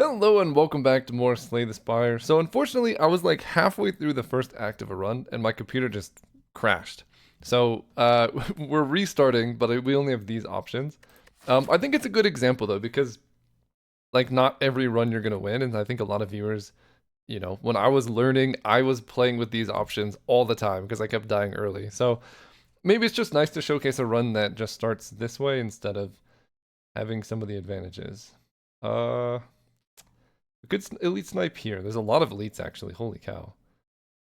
Hello and welcome back to more Slay the Spire. So unfortunately, I was like halfway through the first act of a run and my computer just crashed. So we're restarting, but we only have these options. I think it's a good example though, because like not every run you're gonna win, and I think a lot of viewers, when I was learning, I was playing with these options all the time because I kept dying early. So maybe it's just nice to showcase a run that just starts this way instead of having some of the advantages. A good elite snipe here. There's a lot of elites actually. Holy cow.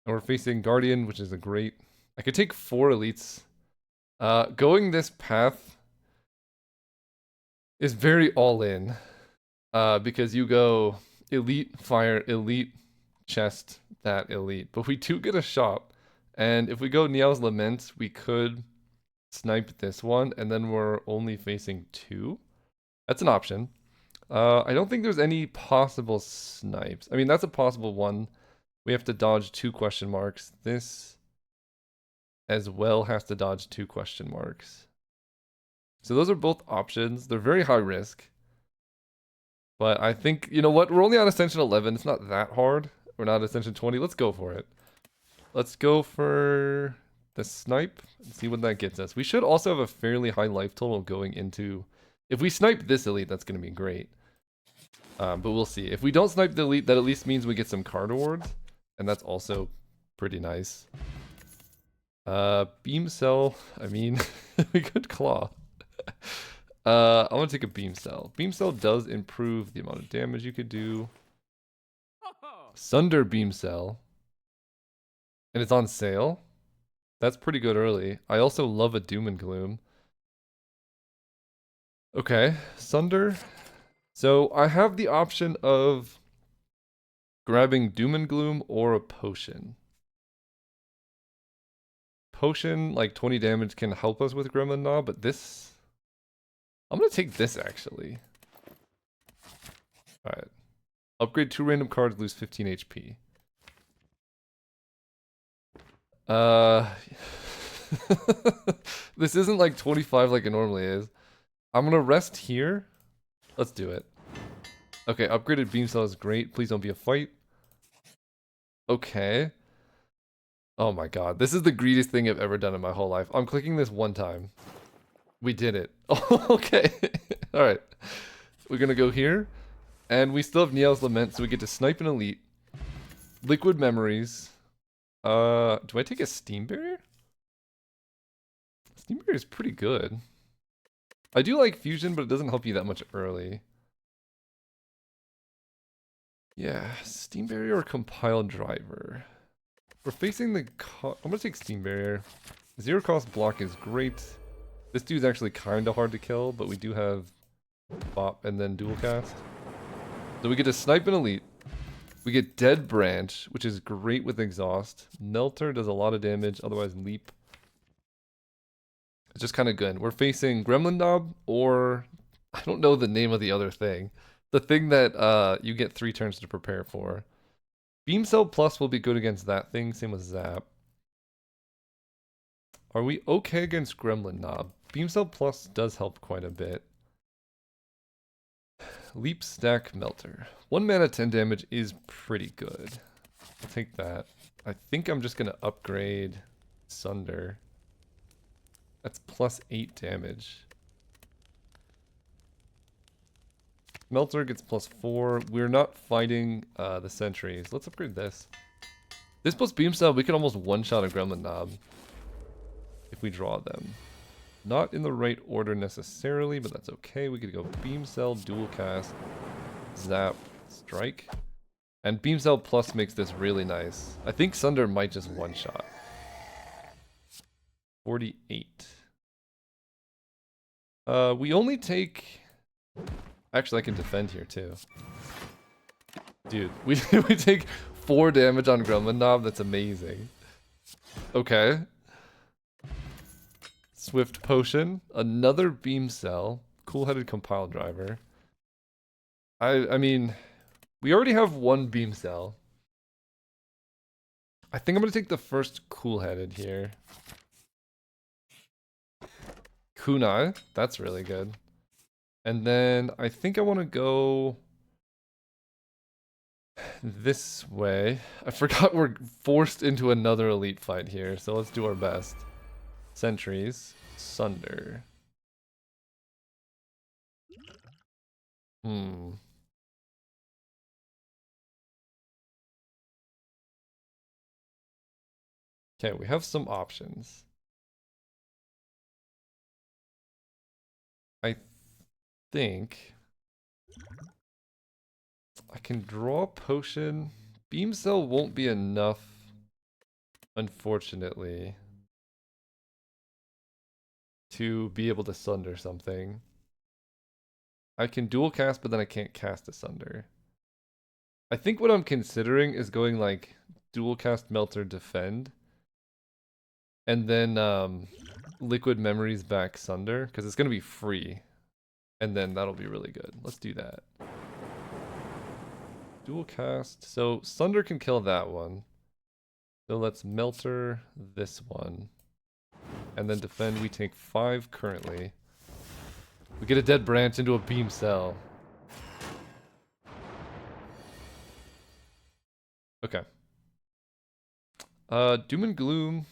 And we're facing Guardian, which is a great... I could take 4 elites. Going this path is very all in. Because you go elite, fire, elite, chest, that elite. But we do get a shop. And if we go Niao's Lament, we could snipe this one. And then we're only facing 2. That's an option. I don't think there's any possible snipes. I mean, that's a possible one. We have to dodge 2 question marks. This as well has to dodge 2 question marks. So those are both options. They're very high risk. But I think, you know what? We're only on Ascension 11. It's not that hard. We're not at Ascension 20. Let's go for it. Let's go for the snipe and see what that gets us. We should also have a fairly high life total going into... If we snipe this elite, that's going to be great. But we'll see. If we don't snipe the elite, that at least means we get some card awards. And that's also pretty nice. Beam cell. I mean, we could claw. I want to take a beam cell. Beam cell does improve the amount of damage you could do. Sunder beam cell. And it's on sale. That's pretty good early. I also love a doom and gloom. Okay, Sunder. So I have the option of grabbing Doom and Gloom or a potion. Potion, like 20 damage, can help us with Gremlin Knob, but this... I'm going to take this, actually. Alright. Upgrade 2 random cards, lose 15 HP. This isn't like 25 like it normally is. I'm going to rest here. Let's do it. Okay, upgraded beam cell is great. Please don't be a fight. Okay. Oh my god. This is the greediest thing I've ever done in my whole life. I'm clicking this one time. We did it. Oh, okay. Alright. We're gonna go here. And we still have Niao's Lament, so we get to snipe an elite. Liquid Memories. Do I take a Steam Barrier? Steam Barrier is pretty good. I do like Fusion, but it doesn't help you that much early. Yeah, Steam Barrier or Compile Driver. We're facing the... I'm gonna take Steam Barrier. Zero cost block is great. This dude's actually kind of hard to kill, but we do have Bop and then Dual Cast. So we get to snipe an elite. We get Dead Branch, which is great with Exhaust. Melter does a lot of damage, otherwise Leap. It's just kind of good. We're facing Gremlin Knob, or I don't know the name of the other thing. The thing that you get 3 turns to prepare for. Beam Cell Plus will be good against that thing, same with Zap. Are we okay against Gremlin Knob? Beam Cell Plus does help quite a bit. Leap Stack Melter. 1 mana 10 damage is pretty good. I'll take that. I think I'm just going to upgrade Sunder. That's plus 8 damage. Melter gets plus 4. We're not fighting the sentries. Let's upgrade this. This plus Beam Cell, we can almost one-shot a Gremlin Knob if we draw them. Not in the right order necessarily, but that's okay. We could go Beam Cell, Dual Cast, Zap, Strike. And Beam Cell Plus makes this really nice. I think Sunder might just one-shot. 48. We only take... Actually, I can defend here too. Dude, we take 4 damage on Gremlin Knob. That's amazing. Okay. Swift Potion. Another Beam Cell. Cool-headed Compile Driver. I mean, we already have 1 Beam Cell. I think I'm going to take the first Cool-headed here. Kunai. That's really good. And then I think I want to go this way. I forgot we're forced into another elite fight here, so let's do our best. Sentries. Sunder. Hmm. Okay, we have some options. I think I can draw a potion. Beam cell won't be enough, unfortunately, to be able to sunder something. I can dual cast, but then I can't cast a sunder. I think what I'm considering is going like dual cast melter defend, and then liquid memories back sunder, because it's gonna be free, and then that'll be really good. Let's do that. Dual cast. So sunder can kill that one. So let's melter this one. And then defend, we take 5 currently. We get a dead branch into a beam cell. Okay. Doom and Gloom.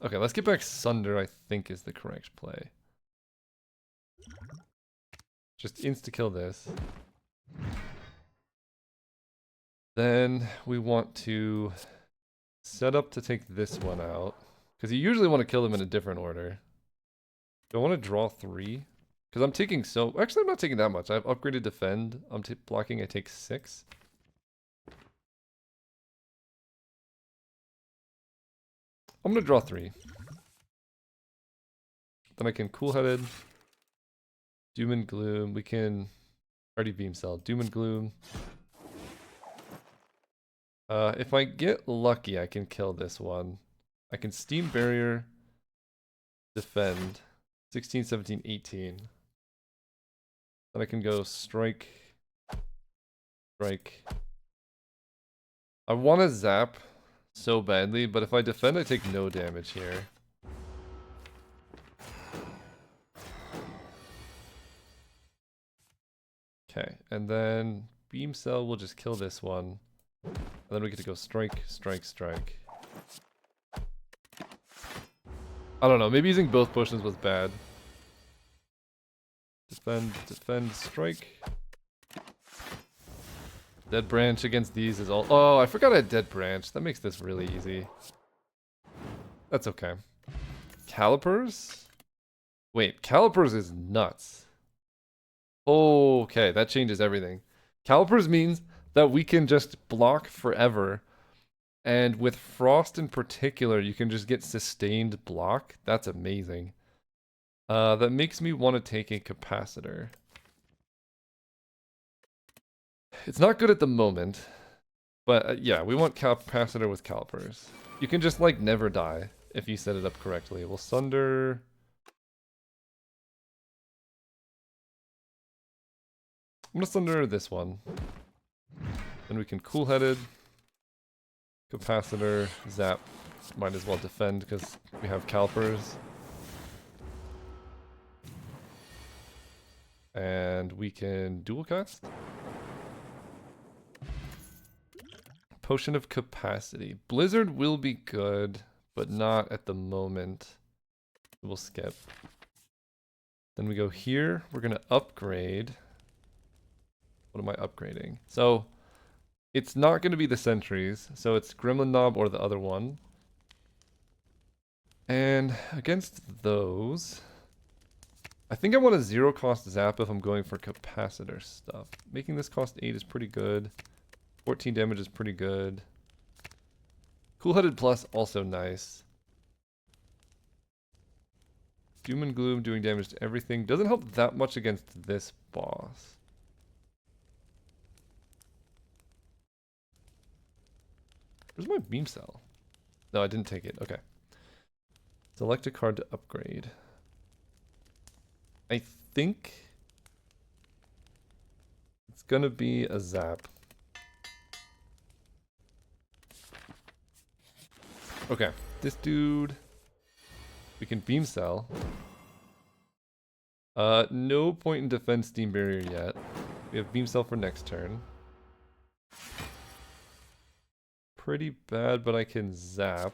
Okay, let's get back Sunder, I think is the correct play. Just insta-kill this. Then we want to set up to take this one out. Because you usually want to kill them in a different order. Do I want to draw 3? Because I'm taking so... Actually, I'm not taking that much. I've upgraded Defend. I'm blocking, I take 6. I'm going to draw 3. Then I can Cool-Headed. Doom and Gloom. We can... Already Beam Cell. Doom and Gloom. If I get lucky, I can kill this one. I can Steam Barrier, defend, 16, 17, 18. Then I can go strike, strike. I want to zap so badly, but if I defend, I take no damage here. Okay, and then Beam Cell will just kill this one. And then we get to go strike, strike, strike. I don't know, maybe using both potions was bad. Defend, defend, strike. Dead branch against these is all... Oh, I forgot I had dead branch. That makes this really easy. That's okay. Calipers? Wait, Calipers is nuts. Okay, that changes everything. Calipers means that we can just block forever. And with Frost in particular, you can just get sustained block. That's amazing. That makes me want to take a capacitor. It's not good at the moment, but yeah, we want capacitor with calipers. You can just like never die if you set it up correctly. We'll sunder. I'm gonna sunder this one. Then we can cool-headed. Capacitor, zap. Might as well defend because we have calipers. And we can dual cast. Potion of Capacity. Blizzard will be good, but not at the moment. We'll skip. Then we go here. We're going to upgrade. What am I upgrading? So, it's not going to be the sentries. So it's Gremlin Knob or the other one. And against those, I think I want a 0-cost zap if I'm going for capacitor stuff. Making this cost 8 is pretty good. 14 damage is pretty good. Cool-Headed Plus, also nice. Doom and Gloom doing damage to everything. Doesn't help that much against this boss. Where's my beam cell? No, I didn't take it. Okay. Select a card to upgrade. I think it's gonna be a zap. Okay, this dude, we can beam cell. No point in defend Steam Barrier yet. We have beam cell for next turn. pretty bad, but I can zap.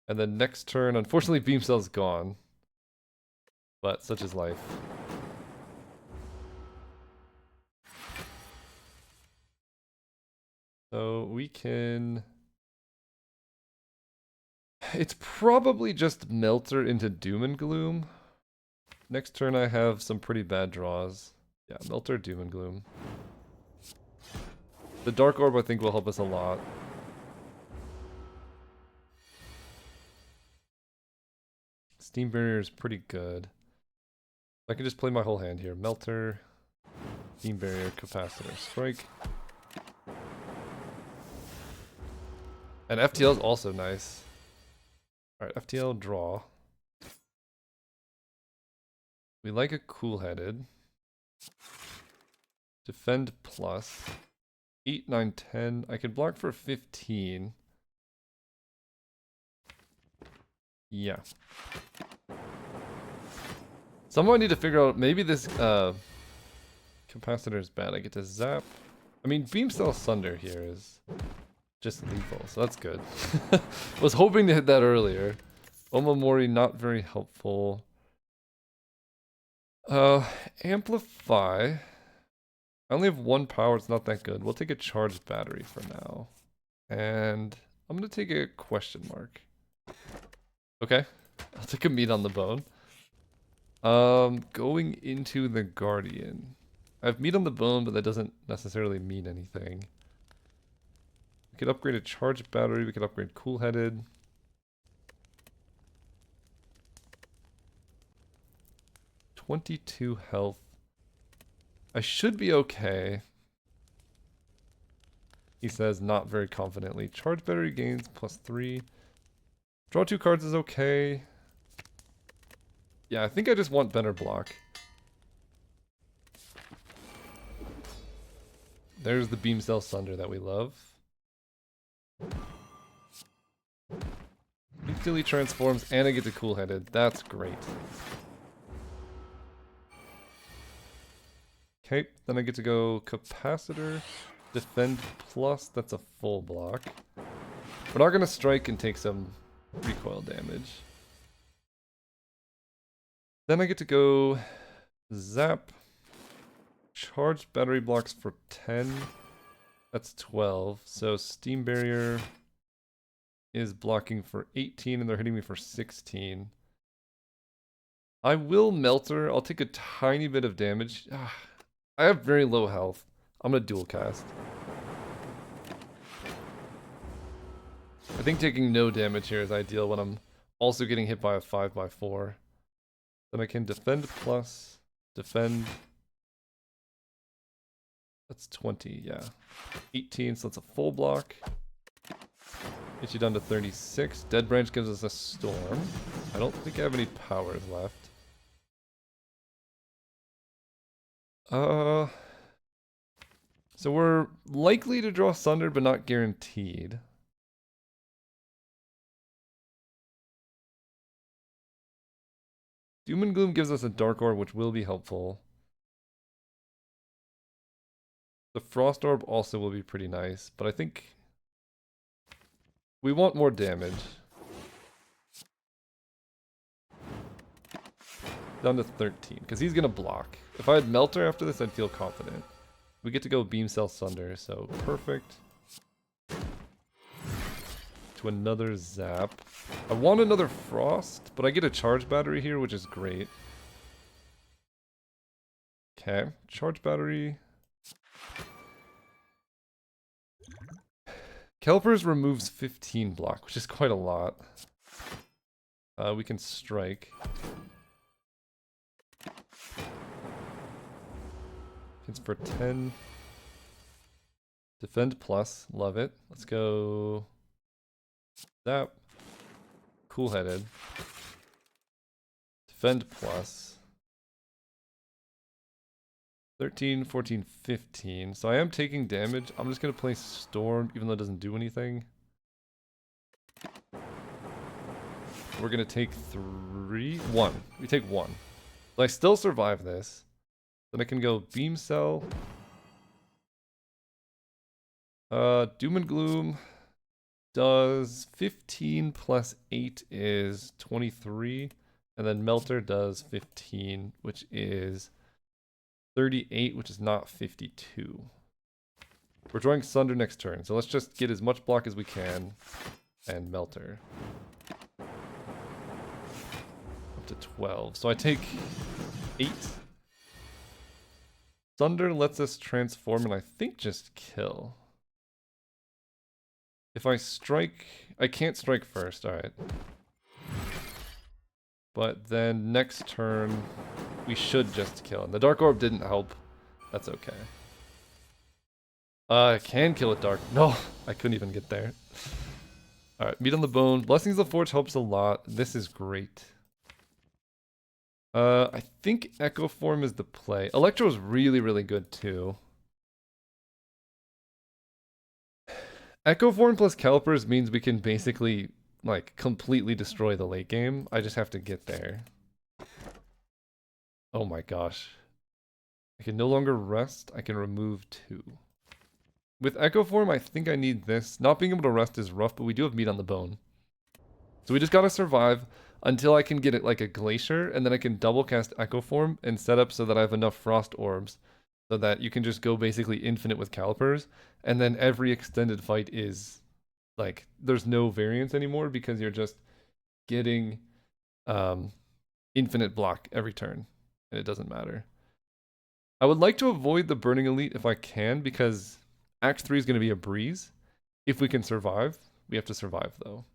And then next turn, unfortunately, Beam Cell's gone. But such is life. So we can... It's probably just Melter into Doom and Gloom. Next turn I have some pretty bad draws. Yeah, Melter, Doom and Gloom. The Dark Orb I think will help us a lot. Steam Barrier is pretty good. I can just play my whole hand here. Melter, Steam Barrier, Capacitor, Strike. And FTL is also nice. Alright, FTL, draw. We like a cool-headed. Defend plus. 8, 9, 10. I can block for 15. Yeah. Somehow I need to figure out, maybe this capacitor is bad. I get to zap. I mean, Beam Cell Sunder here is just lethal, so that's good. Was hoping to hit that earlier. Omamori, not very helpful. Amplify. I only have 1 power, it's not that good. We'll take a charged battery for now. And I'm gonna take a question mark. Okay, I'll take a meat on the bone. Going into the Guardian. I have meat on the bone, but that doesn't necessarily mean anything. We could upgrade a charged battery, we could upgrade cool-headed. $22 health. I should be okay. He says not very confidently. Charge battery gains +3. Draw 2 cards is okay. Yeah, I think I just want better block. There's the Beam Cell Sunder that we love. Instantly transforms and I get to cool-headed. That's great. Okay, then I get to go Capacitor, Defend plus, that's a full block. We're not going to strike and take some recoil damage. Then I get to go Zap, Charged battery blocks for 10, that's 12. So Steam Barrier is blocking for 18 and they're hitting me for 16. I will Melter, I'll take a tiny bit of damage. I have very low health. I'm gonna dual cast. I think taking no damage here is ideal when I'm also getting hit by a 5x4. Then I can defend plus, defend. That's 20, yeah. 18, so that's a full block. Get you down to 36. Dead Branch gives us a storm. I don't think I have any powers left. So we're likely to draw Sunder, but not guaranteed. Doom and Gloom gives us a Dark Orb, which will be helpful. The Frost Orb also will be pretty nice, but I think we want more damage. Down to 13, because he's going to block. If I had Melter after this, I'd feel confident. We get to go Beam Cell Sunder, so perfect. To another Zap. I want another Frost, but I get a Charge Battery here, which is great. Okay, Charge Battery. Calipers removes 15 block, which is quite a lot. We can strike. Hits for 10. Defend plus, love it. Let's go. Zap. Cool-headed. Defend plus. 13, 14, 15. So I am taking damage. I'm just going to play Storm, even though it doesn't do anything. We're going to take 1. We take 1. So I still survive this. Then I can go Beam Cell. Doom and Gloom. does 15 plus 8 is 23. And then Melter does 15, which is 38, which is not 52. We're drawing Sunder next turn, so let's just get as much block as we can and Melter. Up to 12. So I take 8. Sunder lets us transform and I think just kill. If I strike, I can't strike first, alright. But then next turn, we should just kill. And the Dark Orb didn't help. That's okay. I can kill it dark. No, I couldn't even get there. Alright, Meat on the Bone. Blessings of the Forge helps a lot. This is great. I think Echo Form is the play. Electro is really, really good too. Echo Form plus Calipers means we can basically, like, completely destroy the late game. I just have to get there. Oh my gosh. I can no longer rest. I can remove 2. With Echo Form, I think I need this. Not being able to rest is rough, but we do have Meat on the Bone. So we just gotta survive until I can get it like a Glacier, and then I can double cast Echo Form and set up so that I have enough Frost Orbs so that you can just go basically infinite with Calipers, and then every extended fight is like, there's no variance anymore because you're just getting infinite block every turn, and it doesn't matter. I would like to avoid the Burning Elite if I can, because Act 3 is going to be a breeze. If we can survive, we have to survive though.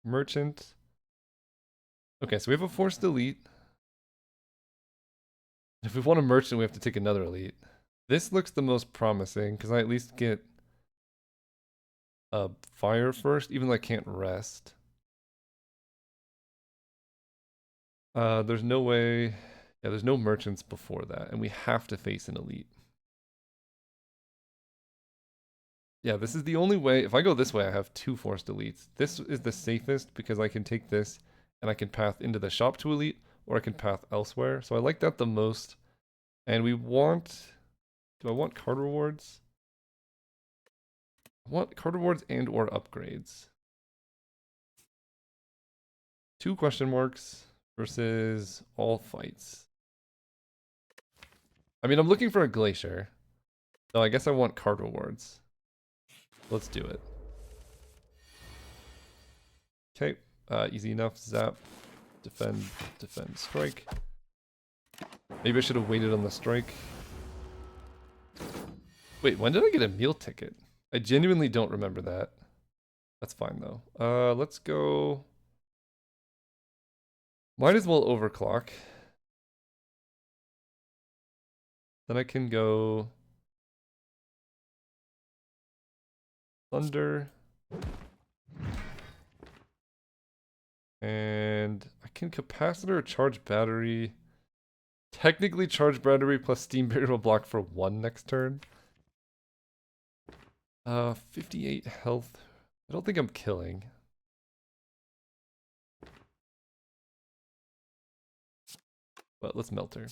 Merchant. Okay, so we have a forced elite. If we want a merchant, we have to take another elite. This looks the most promising, because I at least get a fire first, even though I can't rest. There's no way... Yeah, there's no merchants before that, and we have to face an elite. Yeah, this is the only way. If I go this way, I have 2 forced elites. This is the safest because I can take this and I can path into the shop to elite, or I can path elsewhere. So I like that the most. And we want... Do I want card rewards? I want card rewards and or upgrades. 2 question marks versus all fights. I mean, I'm looking for a Glacier. So I guess I want card rewards. Let's do it. Okay, easy enough. Zap, defend, defend, strike. Maybe I should have waited on the strike. Wait, when did I get a meal ticket? I genuinely don't remember that. That's fine though. Let's go. Might as well overclock. Then I can go Thunder. And I can capacitor or charge battery. Technically charge battery plus steam barrier will block for 1 next turn. 58 health. I don't think I'm killing. But let's melt her.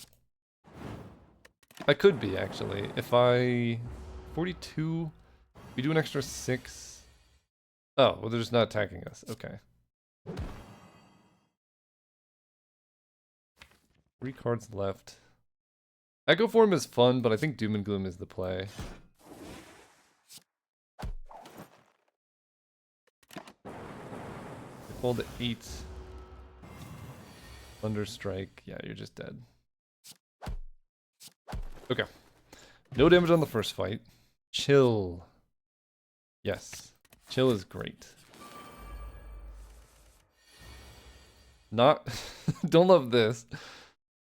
I could be actually. If I 42, we do an extra 6. Oh, well, they're just not attacking us. Okay. 3 cards left. Echo Form is fun, but I think Doom and Gloom is the play. I pulled the 8. Thunder Strike. Yeah, you're just dead. Okay. No damage on the first fight. Chill. Yes. Chill is great. Not... Don't love this.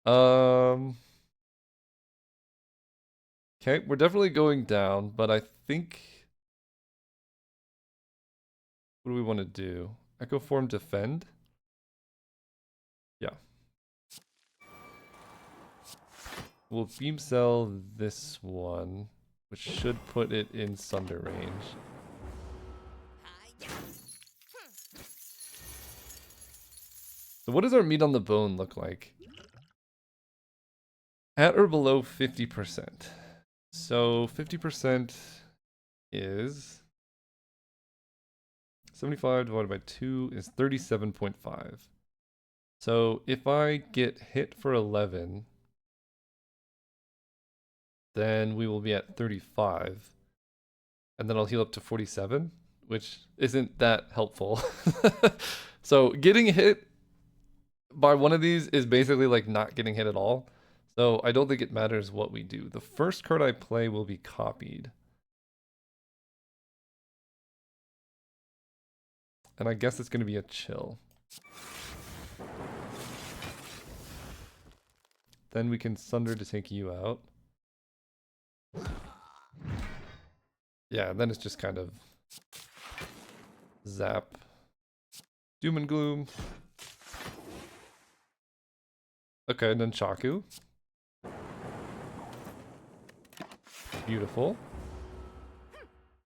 Okay, we're definitely going down, but I think... What do we want to do? Echo Form defend? Yeah. We'll beam cell this one, which should put it in Sunder range. So what does our meat on the bone look like? At or below 50%. So 50% is 75 divided by 2 is 37.5. So if I get hit for 11, then we will be at 35. And then I'll heal up to 47, which isn't that helpful. So getting hit by one of these is basically like not getting hit at all. So I don't think it matters what we do. The first card I play will be copied. And I guess it's going to be a chill. Then we can Sunder to take you out. Yeah, then it's just kind of zap. Doom and gloom. Okay, and then Chaku. Beautiful.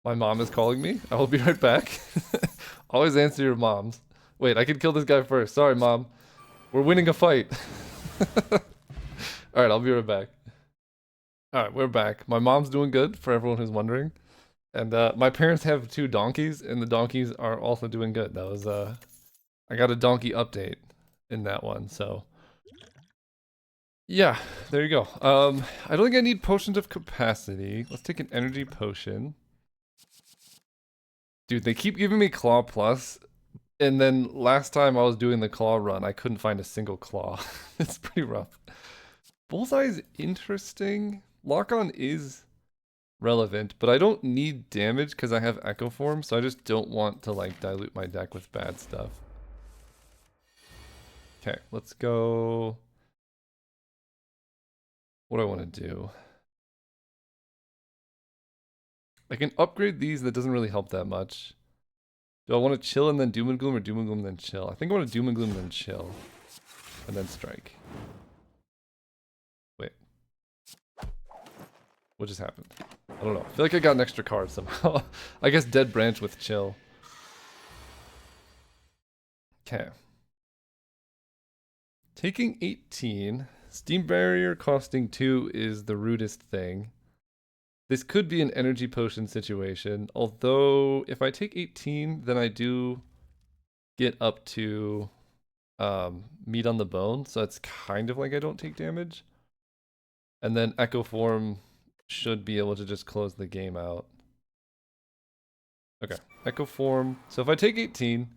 My mom is calling me. I will be right back. Always answer your moms. Wait, I can kill this guy first. Sorry, mom. We're winning a fight. Alright, I'll be right back. Alright, we're back. My mom's doing good, for everyone who's wondering. And my parents have 2 donkeys, and the donkeys are also doing good. That was, I got a donkey update in that one, so. Yeah, there you go. I don't think I need potions of capacity. Let's take an energy potion. Dude, they keep giving me Claw Plus, and then last time I was doing the Claw run, I couldn't find a single Claw. It's pretty rough. Bullseye's interesting. Lock-on is relevant, but I don't need damage because I have Echo Form, so I just don't want to like dilute my deck with bad stuff. Okay, let's go. What do I want to do? I can upgrade these, that doesn't really help that much. Do I want to chill and then Doom and Gloom, or Doom and Gloom and then chill? I think I want to Doom and Gloom and then chill. And then strike. Wait. What just happened? I don't know. I feel like I got an extra card somehow. I guess Dead Branch with chill. Okay. Taking 18. Steam Barrier costing 2 is the rudest thing. This could be an energy potion situation, although if I take 18, then I do get up to meat on the bone, so it's kind of like I don't take damage. And then Echo Form should be able to just close the game out. Okay, Echo Form. So if I take 18,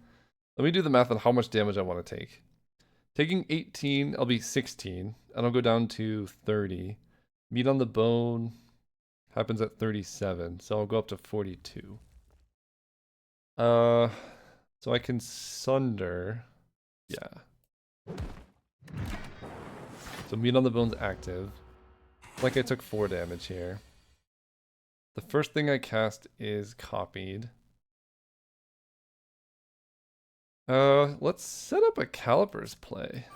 let me do the math on how much damage I want to take. Taking 18, I'll be 16, and I'll go down to 30. Meat on the bone happens at 37, so I'll go up to 42. So I can Sunder. Yeah. So Meat on the Bone's active. Like I took 4 damage here. The first thing I cast is copied. Let's set up a Calipers play.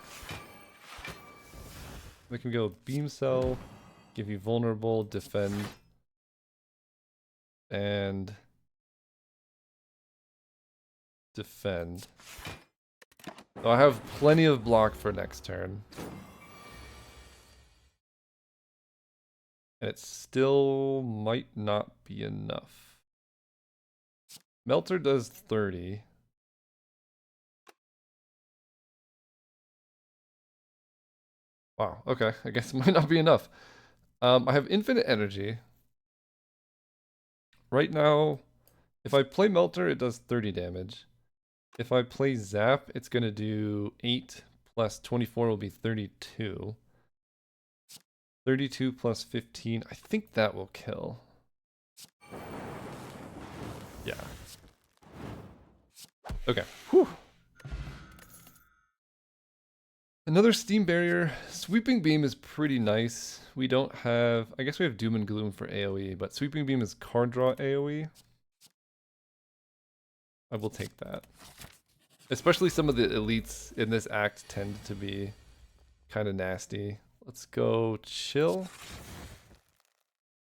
We can go Beam Cell, give you vulnerable, defend, and defend. So I have plenty of block for next turn. And it still might not be enough. Melter does 30. Wow, okay, I guess it might not be enough. I have infinite energy. Right now, if I play Melter, it does 30 damage. If I play Zap, it's going to do 8 plus 24 will be 32. 32 plus 15, I think that will kill. Yeah. Okay, whew. Another Steam Barrier. Sweeping Beam is pretty nice. We don't have... I guess we have Doom and Gloom for AoE, but Sweeping Beam is card draw AoE. I will take that. Especially some of the elites in this act tend to be kind of nasty. Let's go chill.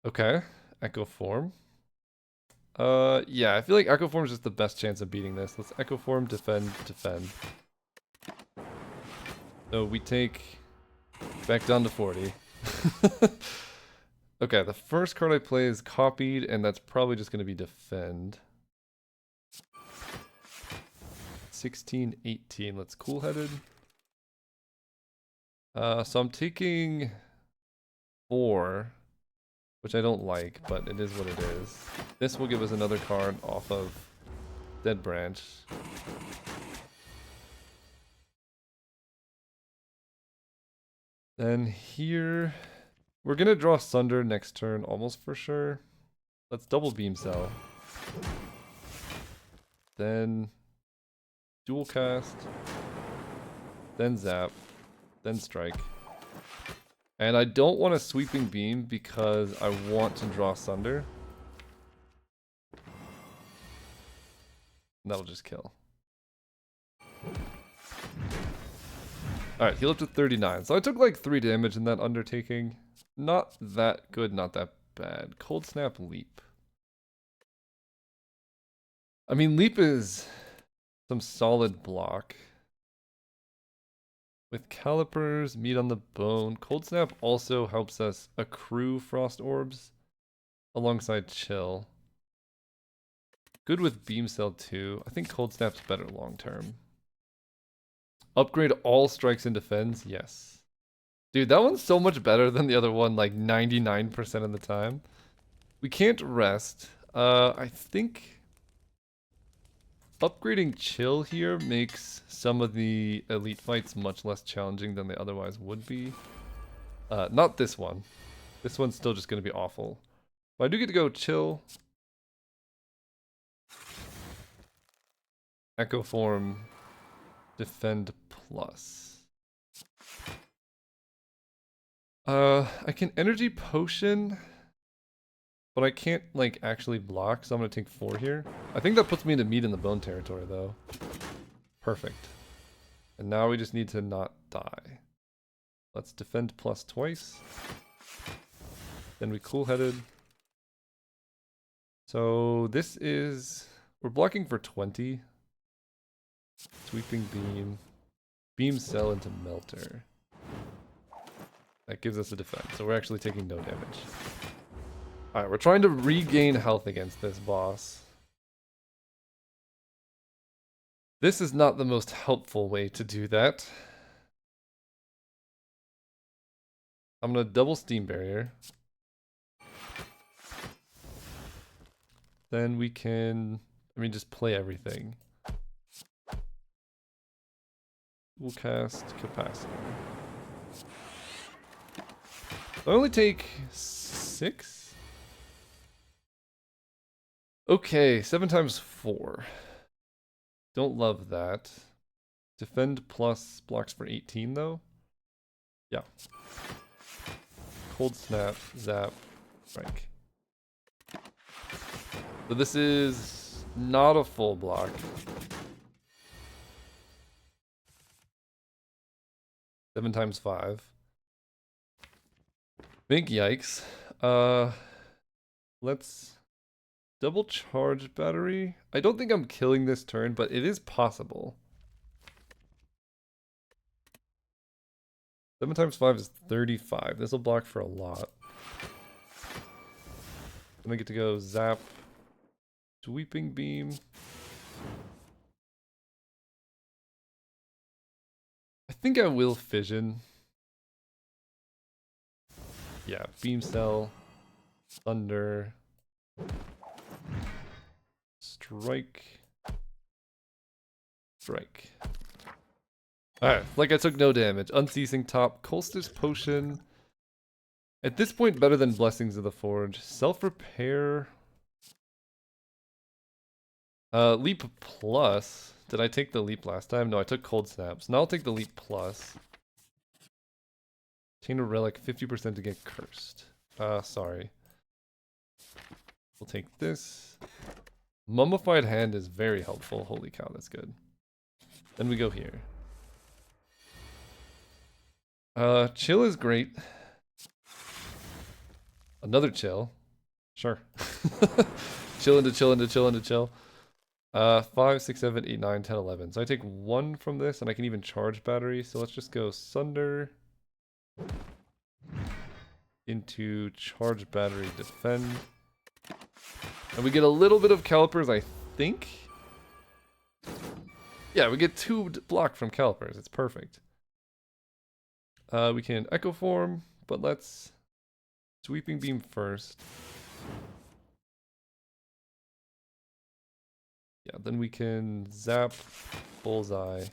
Okay, Echo Form. Yeah, I feel like Echo Form is just the best chance of beating this. Let's Echo Form, defend, defend. So we take back down to 40. Okay, the first card I play is copied, and that's probably just going to be defend. 16, 18. Let's cool-headed. So I'm taking 4, which I don't like, but it is what it is. This will give us another card off of Dead Branch. Then here, we're gonna draw Sunder next turn, almost for sure. Let's double Beam Cell. Then dual cast. Then zap. Then strike. And I don't want a sweeping beam because I want to draw Sunder. And that'll just kill. Alright, heal up to 39. So I took like 3 damage in that undertaking. Not that good, not that bad. Cold Snap, Leap. I mean, Leap is some solid block. With Calipers, Meat on the Bone. Cold Snap also helps us accrue Frost Orbs alongside Chill. Good with Beam Cell too. I think Cold Snap's better long term. Upgrade all strikes and defends? Yes. Dude, that one's so much better than the other one, like 99% of the time. We can't rest. I think upgrading Chill here makes some of the elite fights much less challenging than they otherwise would be. Not this one. This one's still just going to be awful. But I do get to go Chill. Echo Form. Defend plus. I can Energy Potion, but I can't like actually block, so I'm gonna take 4 here. I think that puts me into Meat in the Bone territory though. Perfect. And now we just need to not die. Let's defend plus twice. Then we cool-headed. So this is, we're blocking for 20. Sweeping Beam. Beam Cell into Melter. That gives us a defense, so we're actually taking no damage. Alright, we're trying to regain health against this boss. This is not the most helpful way to do that. I'm gonna double Steam Barrier. Then we can, just play everything. We'll cast Capacitor. I only take 6? Okay, 7 times 4. Don't love that. Defend plus blocks for 18 though? Yeah. Cold Snap, Zap, Strike. So this is not a full block. Seven times 5. Big yikes. Let's double charge battery. I don't think I'm killing this turn, but it is possible. 7 times 5 is 35. This will block for a lot. Then I get to go Zap, Sweeping Beam. I think I will Fission. Yeah, Beam Cell, Thunder, Strike, Strike. Alright, like I took no damage. Unceasing Top, Colster's Potion. At this point, better than Blessings of the Forge. Self-Repair. Leap Plus. Did I take the Leap last time? No, I took Cold Snaps. Now I'll take the Leap Plus. Chain of Relic, 50% to get cursed. Sorry. We'll take this. Mummified Hand is very helpful. Holy cow, that's good. Then we go here. Chill is great. Another chill. Sure. Chill into chill into chill into chill. 5, 6, 7, 8, 9, 10, 11. So I take 1 from this, and I can even charge battery. So let's just go Sunder into charge battery defend. And we get a little bit of Calipers, I think. Yeah, we get 2 block from Calipers. It's perfect. We can Echo Form, but let's Sweeping Beam first. Yeah, then we can Zap, Bullseye,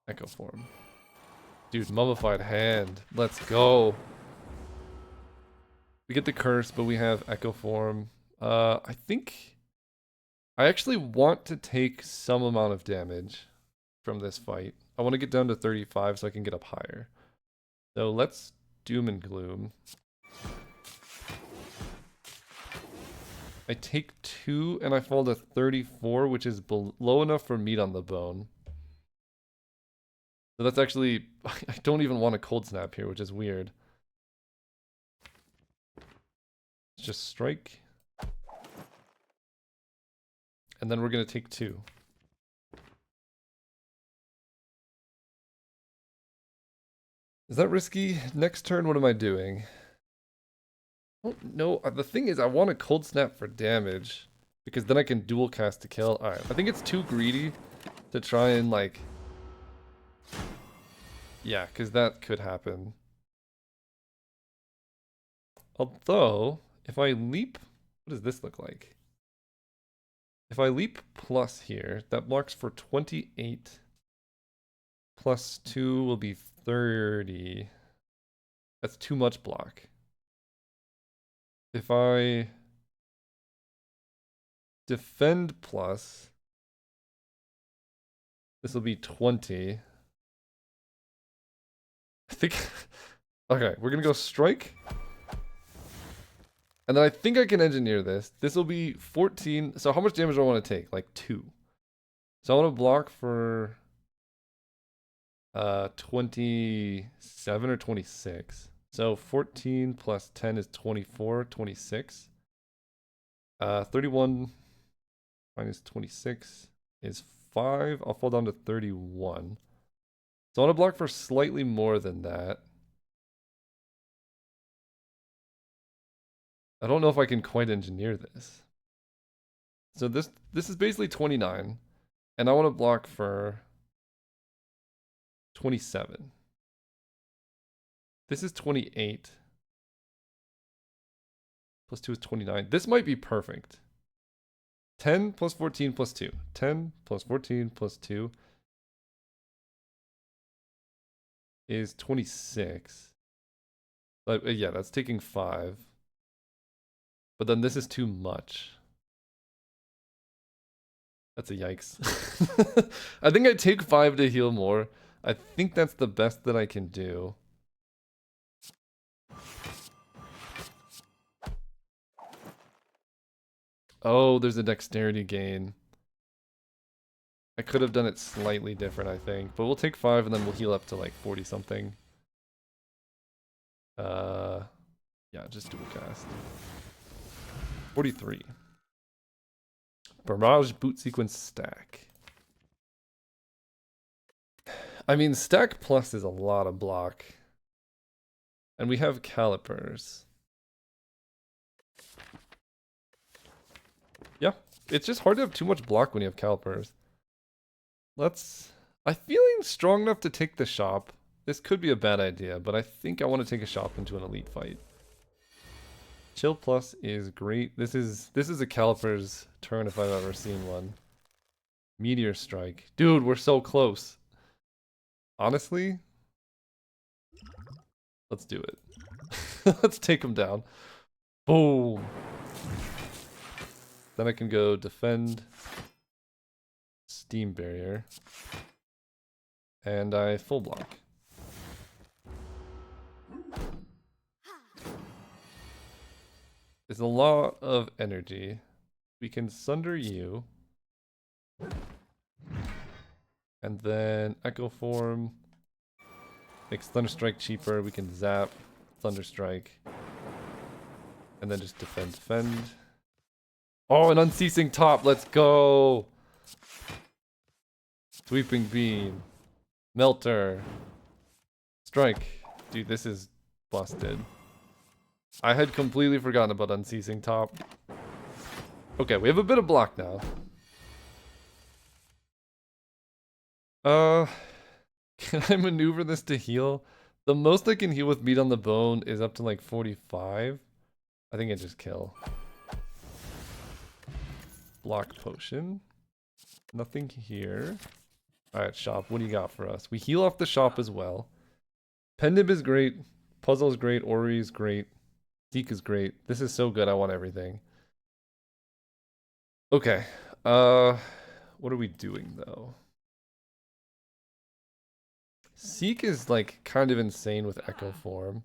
Echo Form. Dude, Mummified Hand. Let's go. We get the Curse, but we have Echo Form. I think I actually want to take some amount of damage from this fight. I want to get down to 35 so I can get up higher. So let's Doom and Gloom. I take 2 and I fall to 34, which is low enough for meat on the bone. So that's actually, I don't even want a Cold Snap here, which is weird. Let's just strike. And then we're going to take 2. Is that risky? Next turn, what am I doing? Oh, no, the thing is I want a Cold Snap for damage. Because then I can dual cast to kill. Alright, I think it's too greedy to try and like... Yeah, because that could happen. Although, if I leap... What does this look like? If I leap plus here, that blocks for 28. Plus 2 will be 30. That's too much block. If I defend plus, this will be 20. I think... Okay, we're gonna go strike. And then I think I can engineer this. This will be 14. So how much damage do I want to take? Like 2. So I want to block for 27 or 26. So 14 plus 10 is 24, 26. 31 minus 26 is 5. I'll fall down to 31. So I want to block for slightly more than that. I don't know if I can quite engineer this. So this is basically 29. And I want to block for 27. This is 28. Plus 2 is 29. This might be perfect. 10 plus 14 plus 2. 10 plus 14 plus 2 is 26. But yeah, that's taking 5. But then this is too much. That's a yikes. I think I take 5 to heal more. I think that's the best that I can do. Oh, there's a dexterity gain. I could have done it slightly different, I think. But we'll take 5 and then we'll heal up to like 40 something. Yeah, just dual cast. 43. Barrage boot sequence stack. I mean, stack plus is a lot of block. And we have Calipers. Yeah, it's just hard to have too much block when you have Calipers. I'm feeling strong enough to take the shop. This could be a bad idea, but I think I want to take a shop into an elite fight. Chill plus is great. This is a Calipers turn if I've ever seen one. Meteor strike. Dude, we're so close. Honestly, let's do it. Let's take him down. Boom. Then I can go defend, steam barrier, and I full block. It's a lot of energy. We can sunder you. And then Echo Form makes Thunder Strike cheaper. We can zap, Thunder Strike. And then just defend. Oh, an Unceasing Top. Let's go. Sweeping Beam. Melter. Strike. Dude, this is busted. I had completely forgotten about Unceasing Top. Okay, we have a bit of block now. Can I maneuver this to heal? The most I can heal with meat on the bone is up to like 45. I think I just kill. Block potion. Nothing here. Alright, shop. What do you got for us? We heal off the shop as well. Pendib is great. Puzzle is great. Ori is great. Seek is great. This is so good. I want everything. Okay. What are we doing though? Seek is like kind of insane with Echo Form.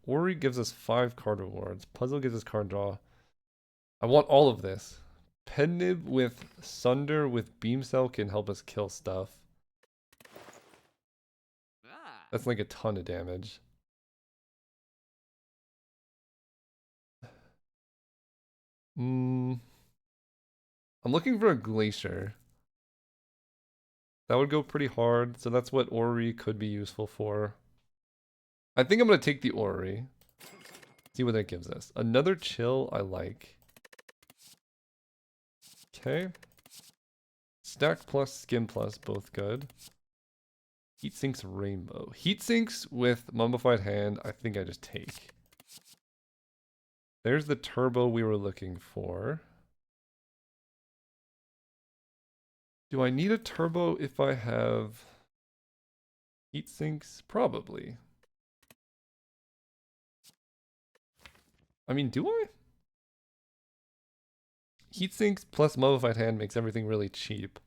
Ori gives us 5 card rewards. Puzzle gives us card draw. I want all of this. Pendib with Sunder with Beam Cell can help us kill stuff. That's like a ton of damage. I'm looking for a Glacier. That would go pretty hard, so that's what Ori could be useful for. I think I'm going to take the Ori. See what that gives us. Another Chill I like. Okay. Stack plus, Skim plus, both good. Heatsinks Rainbow. Heatsinks with Mummified Hand, I think I just take. There's the turbo we were looking for. Do I need a turbo if I have Heatsinks? Probably. I mean, do I? Heatsinks plus Mummified Hand makes everything really cheap.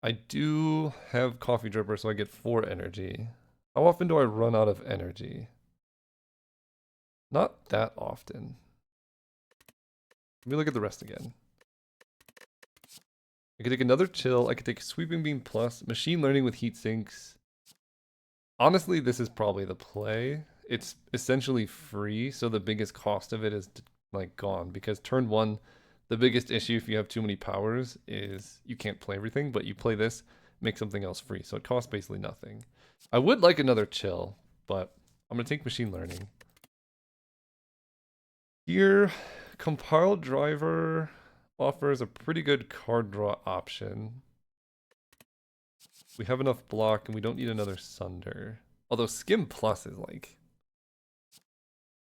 I do have Coffee Dripper, so I get 4 energy. How often do I run out of energy? Not that often. Let me look at the rest again. I could take another Chill. I could take Sweeping Beam plus, Machine Learning with Heatsinks. Honestly, this is probably the play. It's essentially free, so the biggest cost of it is like gone, because turn 1, the biggest issue if you have too many powers is you can't play everything, but you play this, make something else free, so it costs basically nothing. I would like another Chill, but I'm going to take Machine Learning. Here, Compile Driver offers a pretty good card draw option. We have enough block and we don't need another Sunder. Although Skim Plus is like...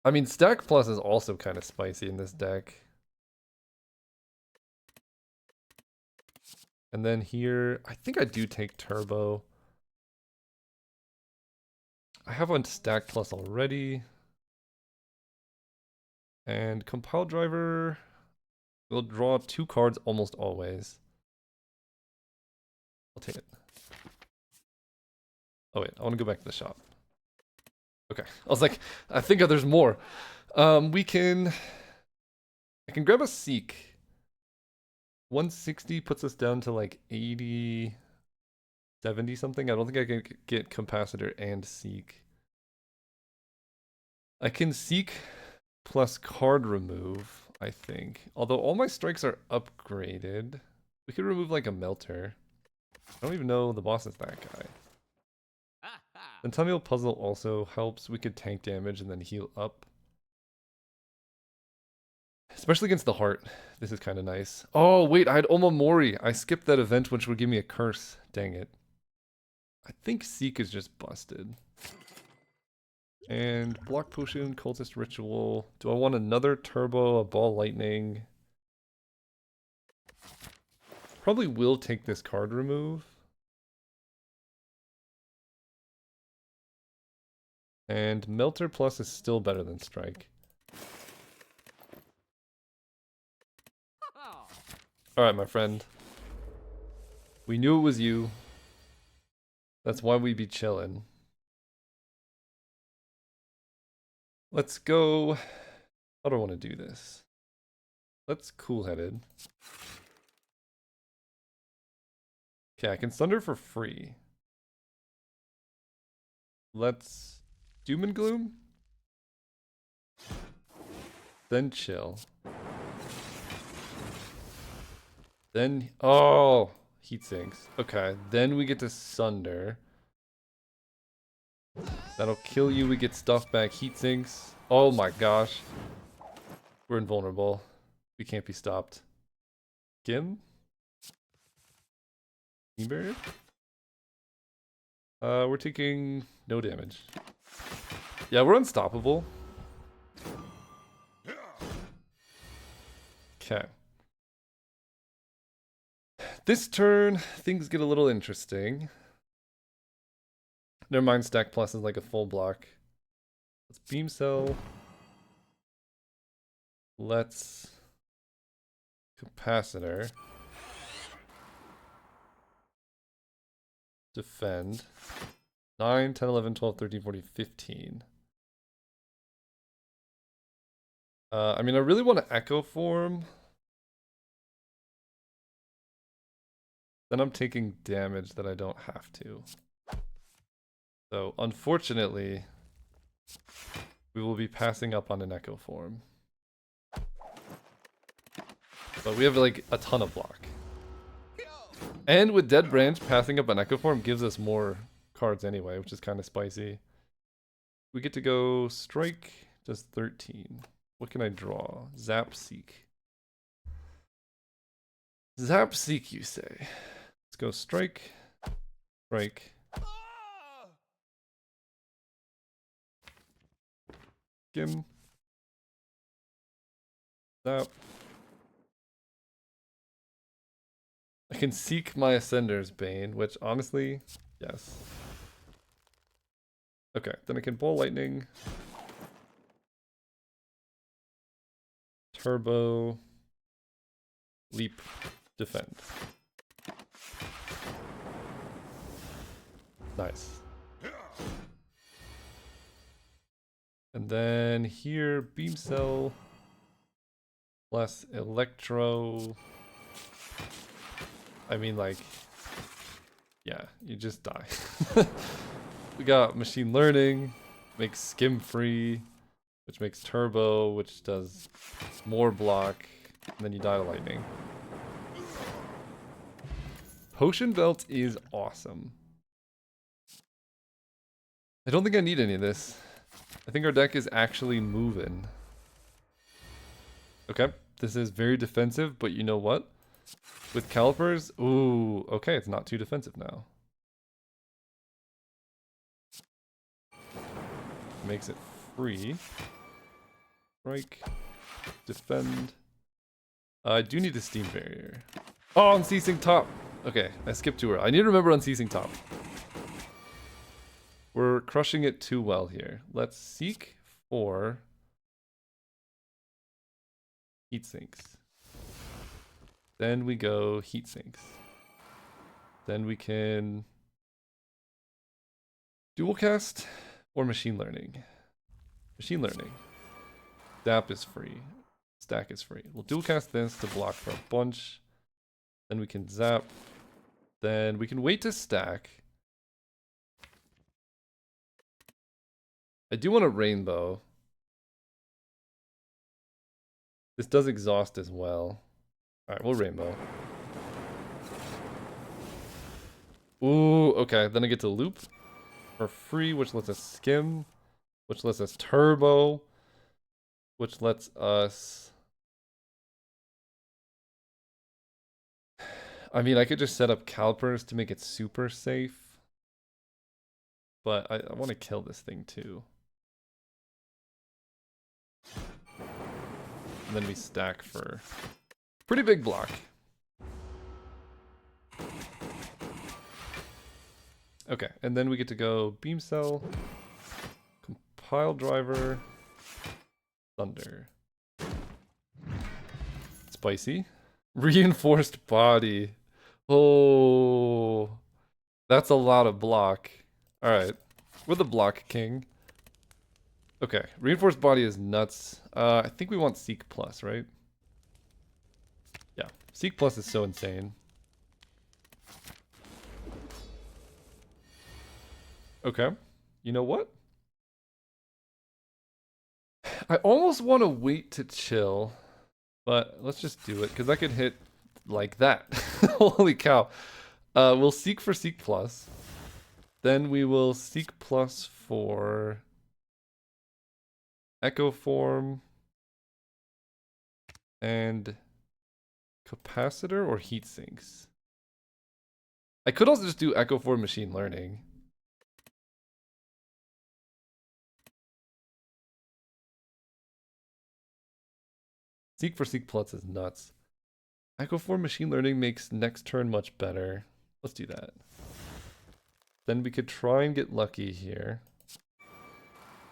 I mean, Stack Plus is also kind of spicy in this deck. And then here, I think I do take Turbo. I have one Stack Plus already. And Compile Driver will draw 2 cards almost always. I'll take it. Oh wait, I want to go back to the shop. Okay, I was like, I think there's more. I can grab a Seek. 160 puts us down to like 80, 70 something. I don't think I can get Capacitor and Seek. I can Seek plus card remove, I think. Although all my strikes are upgraded. We could remove like a Melter. I don't even know the boss is that guy. Centennial Puzzle also helps. We could tank damage and then heal up. Especially against the heart. This is kind of nice. Oh, wait, I had Omamori. I skipped that event, which would give me a curse. Dang it. I think Seek is just busted. And Block Potion, Cultist Ritual. Do I want another Turbo, a Ball Lightning? Probably will take this card remove. And Melter Plus is still better than Strike. Alright, my friend. We knew it was you. That's why we be chillin'. Let's go... How do I want to do this? Let's Cool-Headed. Okay, I can Sunder for free. Let's Doom and Gloom. Then Chill. Then, oh, Heatsinks. Okay, then we get to Sunder. That'll kill you. We get stuff back. Heatsinks. Oh my gosh. We're invulnerable. We can't be stopped. Gim? Steam barrier? We're taking no damage. Yeah, we're unstoppable. Okay. This turn, things get a little interesting. Never mind, stack plus is like a full block. Let's beam cell. Let's capacitor. Defend. 9, 10, 11, 12, 13, 14, 15. I mean, I really want to echo form. Then I'm taking damage that I don't have to. So, unfortunately, we will be passing up on an echo form. But we have like a ton of block. And with Dead Branch, passing up an echo form gives us more cards anyway, which is kind of spicy. We get to go strike, just 13. What can I draw? Zap Seek. Zap Seek, you say? Let's go strike, strike. Skim. Zap. I can seek my Ascender's Bane, which honestly, yes. Okay, then I can Ball Lightning. Turbo. Leap. Defend. Nice. And then here, Beam Cell. Plus Electro. I mean, like, yeah, you just die. We got Machine Learning, makes Skim free, which makes Turbo, which does more block, and then you die to Lightning. Potion Belt is awesome. I don't think I need any of this. I think our deck is actually moving. Okay, this is very defensive, but you know what? With Calipers, ooh, okay, it's not too defensive now. Makes it free. Strike. Defend. I do need a Steam Barrier. Oh, Unceasing Top! Okay, I skipped to her. I need to remember Unceasing Top. We're crushing it too well here. Let's seek for heat sinks. Then we go heat sinks. Then we can dual cast or machine learning. Machine learning. Dap is free. Stack is free. We'll dual cast this to block for a bunch. Then we can zap. Then we can wait to stack. I do want a rainbow. This does exhaust as well. Alright, we'll rainbow. Ooh, okay. Then I get to loop for free, which lets us skim, which lets us turbo, which lets us... I mean, I could just set up Calipers to make it super safe. But I want to kill this thing too. And then we stack for pretty big block. Okay, and then we get to go Beam Cell, Compile Driver, Thunder. Spicy. Reinforced Body. Oh, that's a lot of block. Alright, we're the block king. Okay, Reinforced Body is nuts. I think we want Seek Plus, right? Yeah, Seek Plus is so insane. Okay, you know what? I almost want to wait to chill, but let's just do it, because I could hit like that. Holy cow. We'll Seek for Seek Plus. Then we will Seek Plus for Echo Form and Capacitor or Heat Sinks. I could also just do Echo for machine learning. Seek for Seek Plus is nuts. Echo for machine learning makes next turn much better. Let's do that. Then we could try and get lucky here.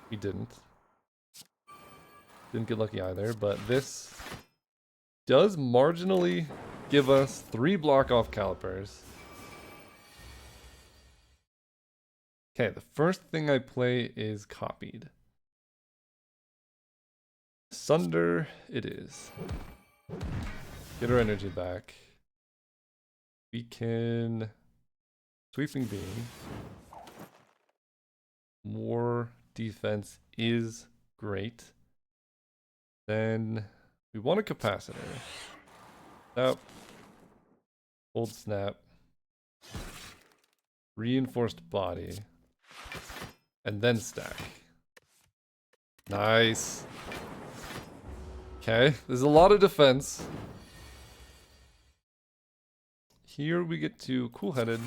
We didn't. Didn't get lucky either, but this does marginally give us 3 block off Calipers. Okay, the first thing I play is copied. Sunder it is. Get our energy back. We can Sweeping Beam. More defense is great. Then we want a capacitor. Snap. Hold snap. Reinforced body. And then stack. Nice. Okay, there's a lot of defense. Here we get to cool-headed.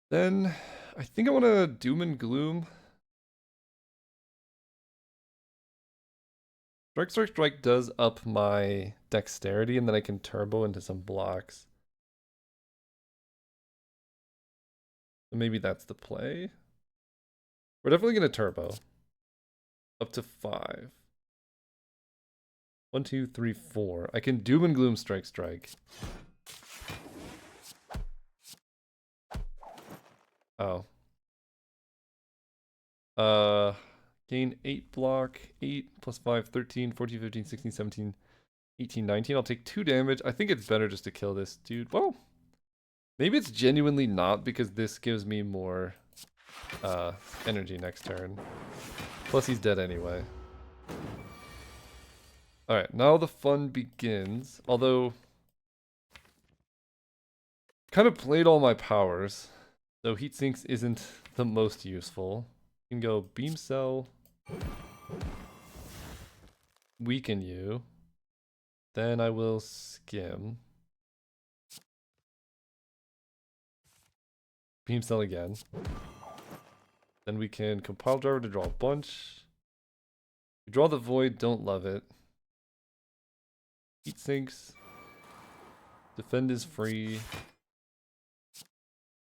Then I think I want to Doom and Gloom. Strike does up my dexterity, and then I can turbo into some blocks. So maybe that's the play. We're definitely going to turbo. Up to 5. 1, 2, 3, 4. I can Doom and Gloom Strike. Oh. Gain 8 block. 8 plus 5, 13, 14, 15, 16, 17, 18, 19. I'll take 2 damage. I think it's better just to kill this dude. Well, maybe it's genuinely not, because this gives me more energy next turn. Plus he's dead anyway. Alright, now the fun begins. Although, kind of played all my powers, so Heat Sinks isn't the most useful. You can go Beam Cell, weaken you, then I will Skim. Beam Cell again. Then we can Compile Driver to draw a bunch. We draw the Void, don't love it. Heat Sinks. Defend is free.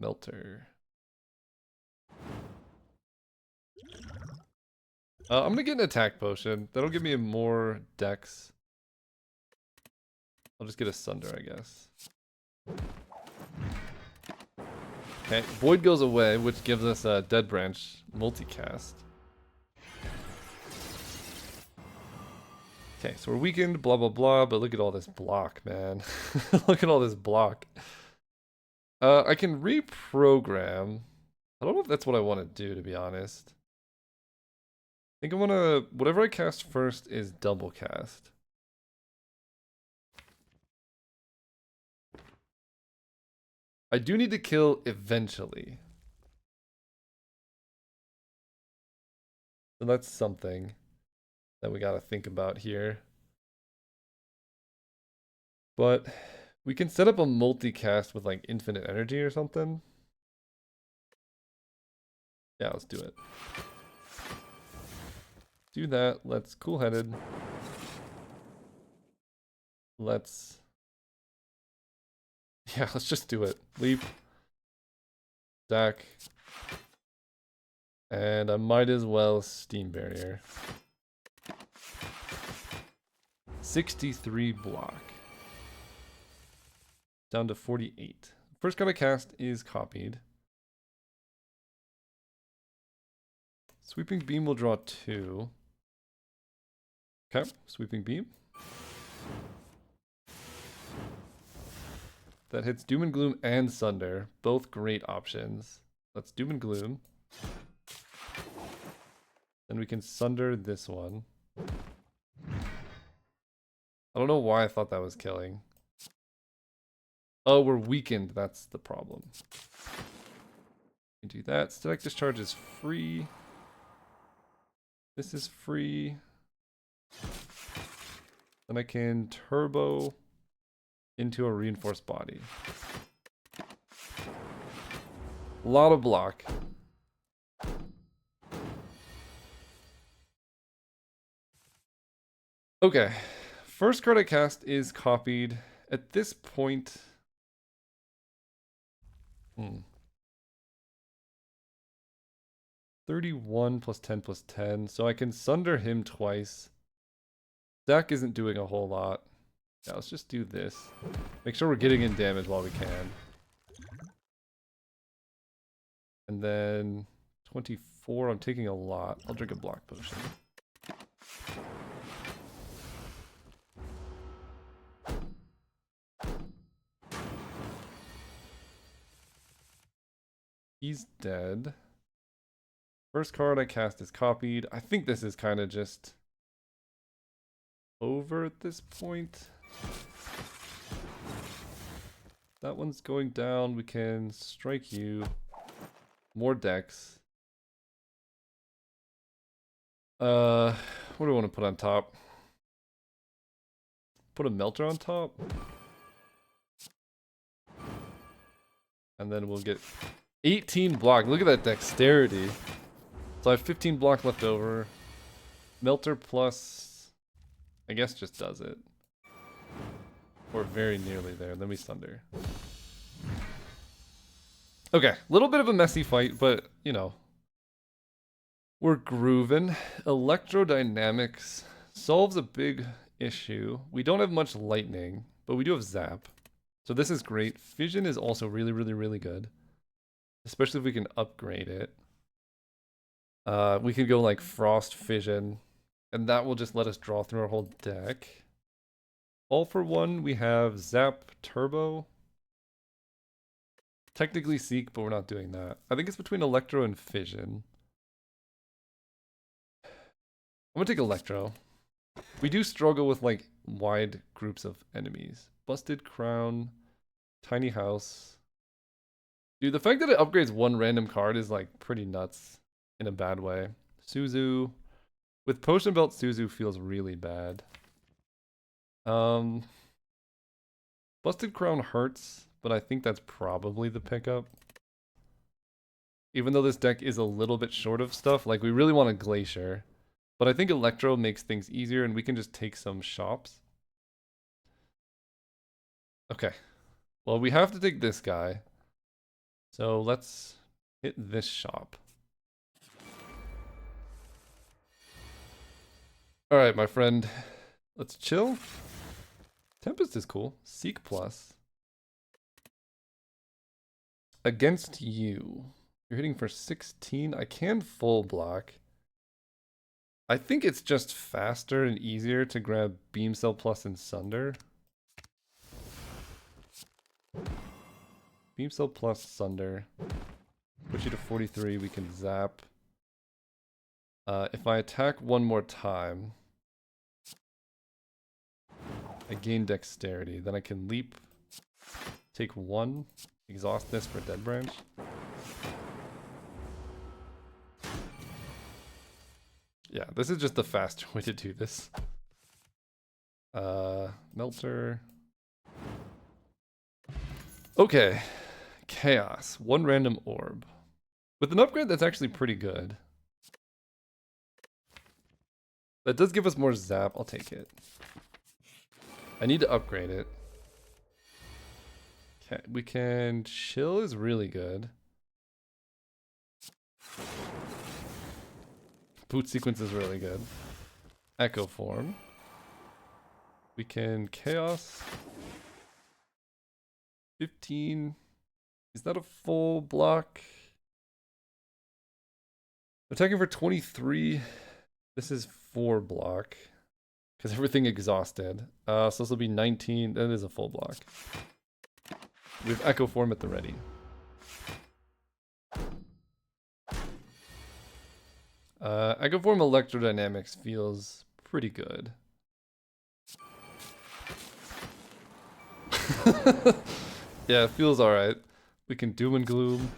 Melter. I'm gonna get an attack potion. That'll give me more dex. I'll just get a Sunder, I guess. Okay, Void goes away, which gives us a Dead Branch multicast. Okay, so we're weakened, blah, blah, blah, but look at all this block, man. Look at all this block. I can reprogram. I don't know if that's what I want to do, to be honest. I think I want to... Whatever I cast first is double cast. I do need to kill eventually. So that's something that we gotta think about here. But we can set up a multicast with like infinite energy or something. Yeah, let's do it. Do that. Let's cool-headed. Let's... Yeah, let's just do it. Leap. Stack. And I might as well Steam Barrier. 63 block. Down to 48. First card I cast is copied. Sweeping Beam will draw 2. Okay, Sweeping Beam. That hits Doom and Gloom and Sunder. Both great options. Let's Doom and Gloom. Then we can Sunder this one. I don't know why I thought that was killing. Oh, we're weakened. That's the problem. We can do that. Static Discharge is free. This is free. Then I can Turbo into a reinforced body. A lot of block. Okay. First card I cast is copied. At this point... 31 plus 10 plus 10. So I can sunder him twice. Zach isn't doing a whole lot. Yeah, let's just do this. Make sure we're getting in damage while we can. And then 24, I'm taking a lot. I'll drink a block potion. He's dead. First card I cast is copied. I think this is kind of just over at this point. That one's going down. We can strike you. More decks. What do I want to put on top? Put a melter on top. And then we'll get 18 block. Look at that dexterity. So I have 15 block left over. Melter plus, I guess, just does it. We're very nearly there. Then we sunder. Okay, a little bit of a messy fight, but, you know, we're grooving. Electrodynamics solves a big issue. We don't have much lightning, but we do have zap. So this is great. Fission is also really, really, really good. Especially if we can upgrade it. We could go like Frost Fission, and that will just let us draw through our whole deck. All for one, we have Zap Turbo. Technically Seek, but we're not doing that. I think it's between Electro and Fission. I'm gonna take Electro. We do struggle with like wide groups of enemies. Busted Crown, Tiny House. Dude, the fact that it upgrades one random card is like pretty nuts in a bad way. Suzu. With Potion Belt, Suzu feels really bad. Busted Crown hurts, but I think that's probably the pickup. Even though this deck is a little bit short of stuff, like we really want a Glacier. But I think Electro makes things easier and we can just take some shops. Okay. Well, we have to take this guy. So let's hit this shop. Alright, my friend. Let's chill. Tempest is cool. Seek plus. Against you. You're hitting for 16. I can full block. I think it's just faster and easier to grab Beam Cell Plus and Sunder. Beam Cell Plus Sunder. Push you to 43, we can zap. If I attack one more time, I gain dexterity. Then I can leap, take one, exhaust this for Dead Branch. Yeah, this is just the faster way to do this. Melter. Okay. Chaos. One random orb. With an upgrade, that's actually pretty good. That does give us more zap. I'll take it. I need to upgrade it. Okay, we can... Chill is really good. Boot sequence is really good. Echo form. We can chaos. 15. Is that a full block? Attacking for 23. This is 4 block. Because everything exhausted. So this will be 19. That is a full block. We have echo form at the ready. Echo form electrodynamics feels pretty good. Yeah, it feels alright. We can doom and gloom.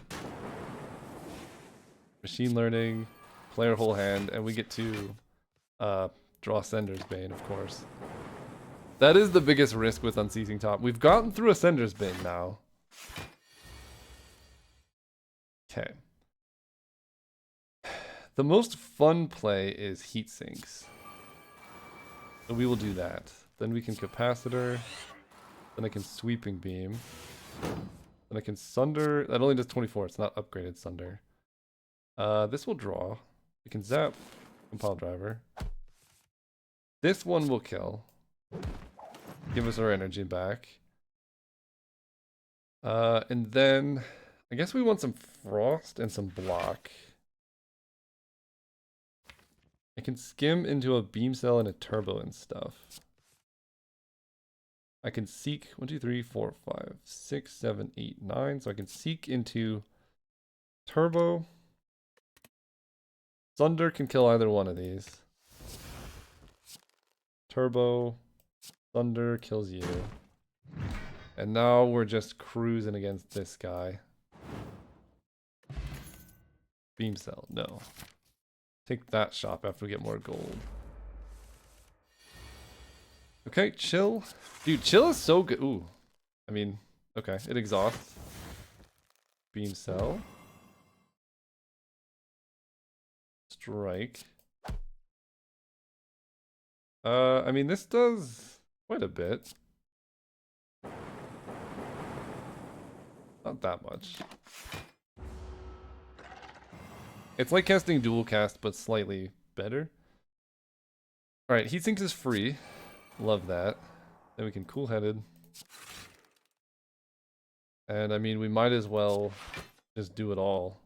Machine learning. Player whole hand. And we get to draw Sender's Bane, of course. That is the biggest risk with Unceasing Top. We've gotten through Ascender's Bin now. Okay. The most fun play is Heat Sinks. So we will do that. Then we can Capacitor. Then I can Sweeping Beam. Then I can Sunder. That only does 24. It's not upgraded Sunder. This will draw. We can Zap. Compile Driver. This one will kill. Give us our energy back. And then I guess we want some Frost and some Block. I can skim into a Beam Cell and a Turbo and stuff. I can seek 1, 2, 3, 4, 5, 6, 7, 8, 9. So I can seek into Turbo. Thunder can kill either one of these. Turbo. Thunder kills you. And now we're just cruising against this guy. Beam Cell, no. Take that shop after we get more gold. Okay, Chill. Dude, Chill is so good. Ooh. I mean, okay, it exhausts. Beam Cell. Strike. I mean, this does quite a bit. Not that much. It's like casting dual cast, but slightly better. Alright, Heat Sinks is free. Love that. Then we can Cool Headed. And I mean, we might as well just do it all.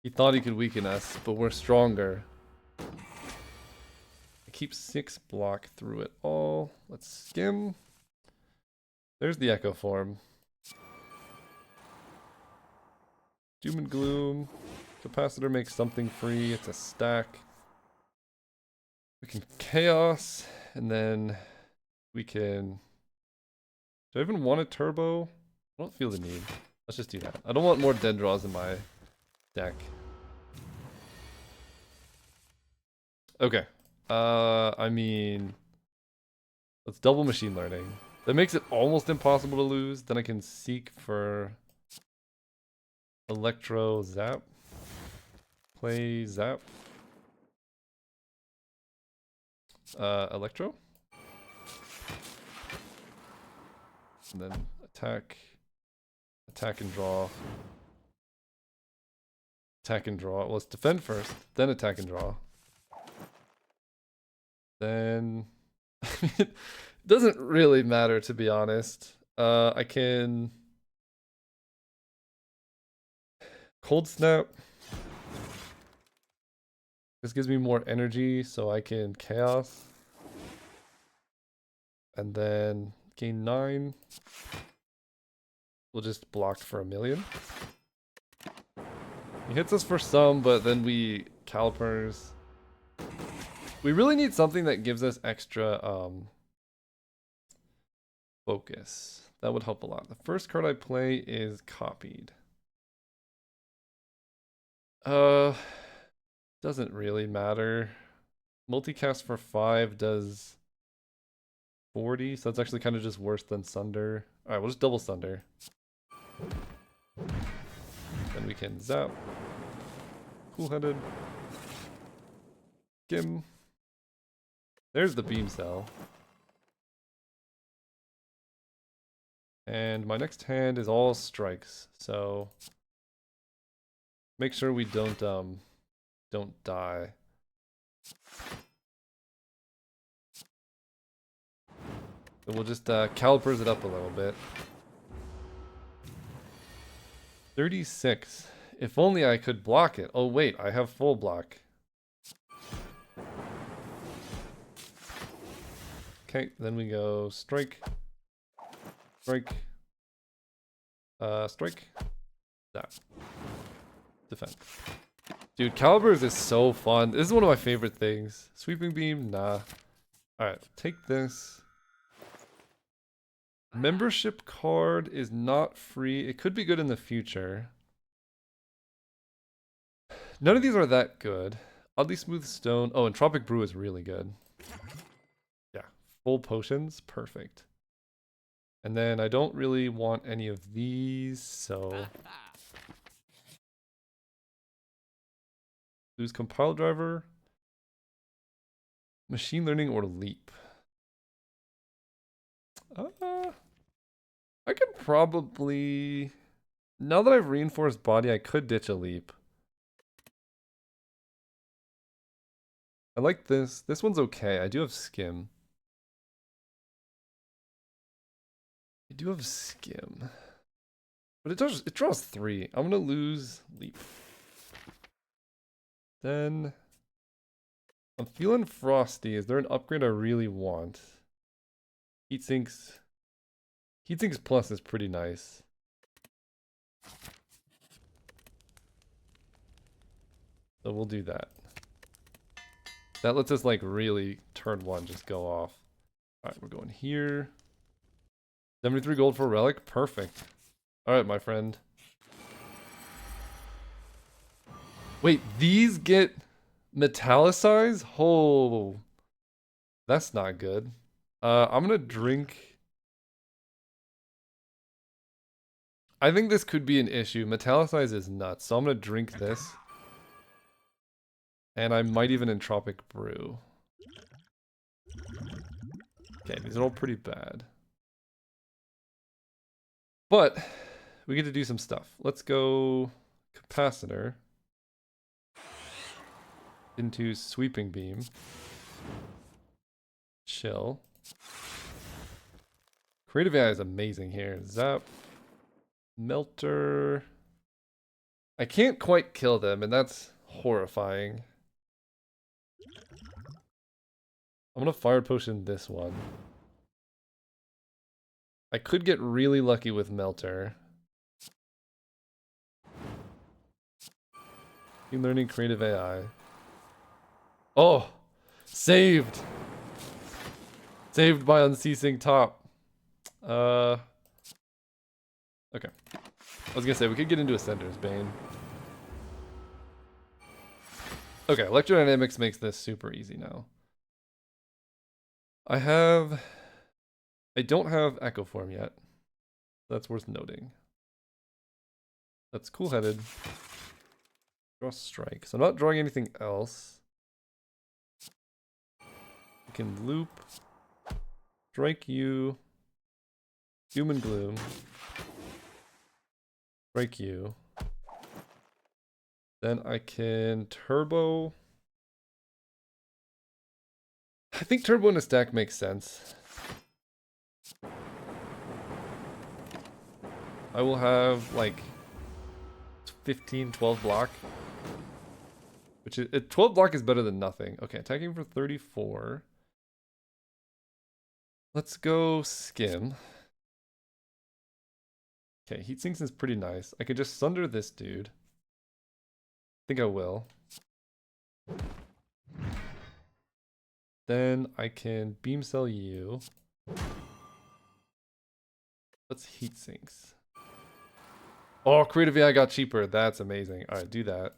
He thought he could weaken us, but we're stronger. I keep 6 block through it all. Let's skim. There's the Echo Form. Doom and Gloom. Capacitor makes something free. It's a stack. We can Chaos. And then we can... Do I even want a Turbo? I don't feel the need. Let's just do that. I don't want more dead draws in my deck. Okay. I mean... Let's double Machine Learning. That makes it almost impossible to lose. Then I can seek for... Electro Zap. Play Zap. Electro. And then attack. Attack and draw. Attack and draw. Well, let's defend first, then attack and draw. Then... it doesn't really matter, to be honest. I can... Cold Snap. This gives me more energy, so I can Chaos. And then gain 9. We'll just block for 1,000,000. He hits us for some, but then we Calipers. We really need something that gives us extra focus. That would help a lot. The first card I play is Copied. Doesn't really matter. Multicast for 5 does 40, so that's actually kind of just worse than Sunder. Alright, we'll just double Sunder. Then we can Zap. Cool-headed. Skim. There's the Beam Cell. And my next hand is all strikes, so make sure we don't die. So we'll just Calipers it up a little bit. 36. If only I could block it. Oh wait, I have full block. Okay, then we go strike. Strike. Strike. That. Defend. Dude, Calipers is so fun. This is one of my favorite things. Sweeping Beam? Nah. Alright, take this. Membership card is not free. It could be good in the future. None of these are that good. Oddly smooth stone. Oh, and Tropic Brew is really good. Yeah, full potions, perfect. And then I don't really want any of these, so lose compile driver, machine learning, or leap. I could probably, now that I've reinforced body, I could ditch a leap. I like this. This one's okay. I do have skim. But it draws 3. I'm gonna lose leap. Then I'm feeling frosty. Is there an upgrade I really want? Heatsinks. Heatsinks plus is pretty nice. So we'll do that. That lets us like really turn 1 just go off. Alright, we're going here. 73 gold for relic. Perfect. Alright, my friend. Wait, these get metallicized? Oh, that's not good. I'm gonna drink. I think this could be an issue. Metallicize is nuts, so I'm gonna drink this. And I might even entropic brew. Okay, these are all pretty bad. But we get to do some stuff. Let's go capacitor into sweeping beam. Chill. Creative AI is amazing here. Zap. Melter. I can't quite kill them, and that's horrifying. I'm gonna fire potion this one. I could get really lucky with Melter. Machine learning, creative AI. Oh! Saved! Saved by unceasing top. Okay. I was gonna say, we could get into Ascender's Bane. Okay, electrodynamics makes this super easy now. I don't have Echo Form yet. That's worth noting. That's cool-headed. Draw strike. So I'm not drawing anything else. We can loop. Strike you. Doom and Gloom. Strike you. Then I can turbo. I think turbo in a stack makes sense. I will have like 15, 12 block. Which is 12 block is better than nothing. Okay, attacking for 34. Let's go skim. Okay, heatsinks is pretty nice. I could just sunder this dude. I think I will. Then I can beam cell you. Let's heatsinks. Oh, creative AI got cheaper. That's amazing. Alright, do that.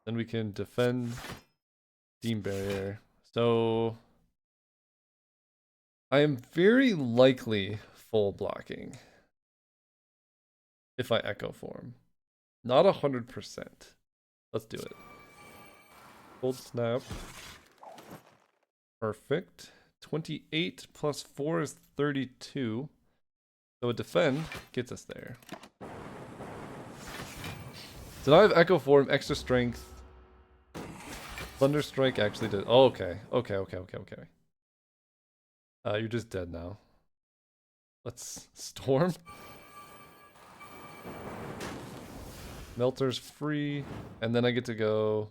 Then we can defend Steam Barrier. So I am very likely full blocking if I Echo Form. Not 100%. Let's do it. Cold Snap. Perfect. 28 plus 4 is 32. So a defend gets us there. So now I have Echo Form, extra strength. Thunder Strike actually did. Oh, okay. Okay. You're just dead now. Let's Storm. Melter's free. And then I get to go.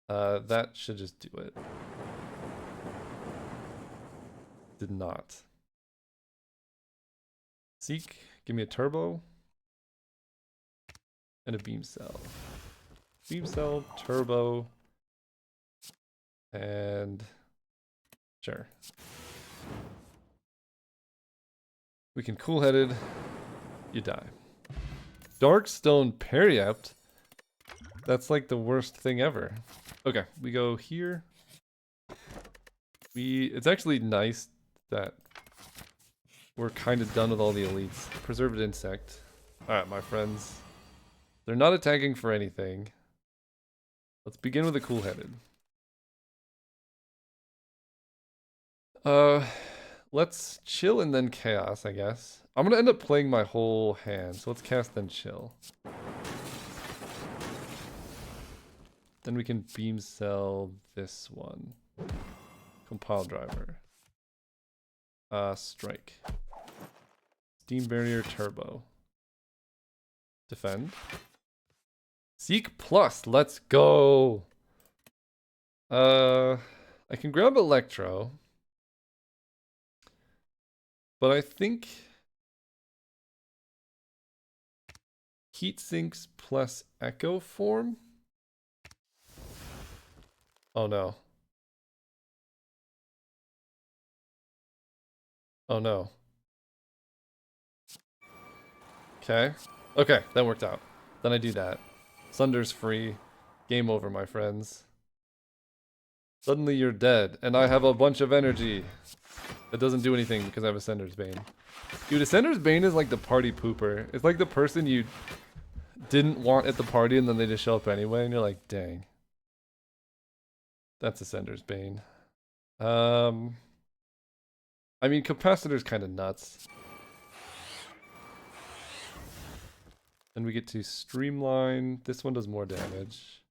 That should just do it. Did not. Seek. Give me a turbo. And a beam cell. Beam cell, turbo. And sure. We can cool-headed. You die. Darkstone Periapt. That's like the worst thing ever. Okay, we go here. It's actually nice that we're kind of done with all the elites. Preserved insect. Alright, my friends. They're not attacking for anything. Let's begin with a cool-headed. Let's chill and then chaos, I guess. I'm gonna end up playing my whole hand, so let's cast then chill. Then we can beam cell this one. Compile driver. Strike. Steam barrier turbo. Defend. Seek plus, let's go. I can grab Electro. But I think heat sinks plus echo form. Oh no. Oh no. Okay. Okay, that worked out. Then I do that. Sunder's free. Game over, my friends. Suddenly you're dead, and I have a bunch of energy. That doesn't do anything because I have Ascender's Bane. Dude, Ascender's Bane is like the party pooper. It's like the person you didn't want at the party and then they just show up anyway, and you're like, dang. That's Ascender's Bane. I mean, Capacitor's kind of nuts. Then we get to Streamline. This one does more damage.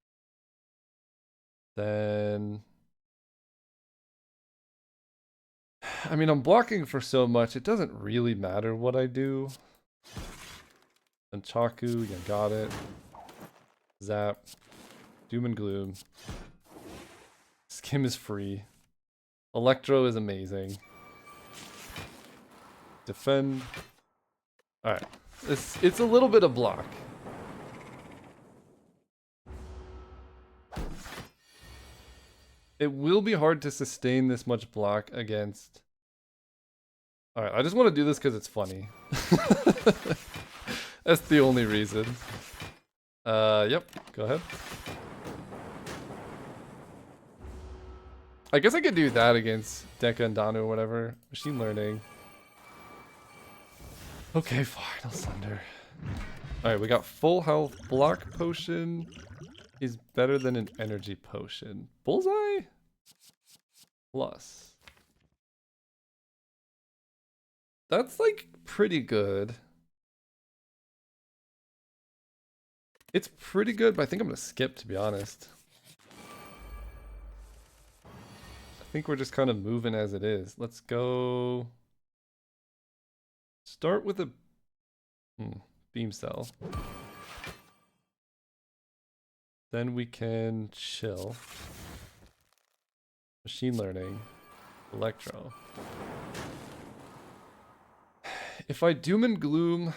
Then... I mean, I'm blocking for so much, it doesn't really matter what I do. And Chaku, you got it. Zap. Doom and Gloom. Skim is free. Electro is amazing. Defend. Alright. It's a little bit of block. It will be hard to sustain this much block against... Alright, I just want to do this because it's funny. That's the only reason. Yep, go ahead. I guess I could do that against Deka and Danu or whatever. Machine learning. Okay, final Sunder. Alright, we got full health. Block potion is better than an energy potion. Bullseye? Plus. That's like pretty good. It's pretty good, but I think I'm gonna skip, to be honest. I think we're just kind of moving as it is. Let's go. Start with a beam cell. Then we can chill. Machine learning. Electro. If I doom and gloom,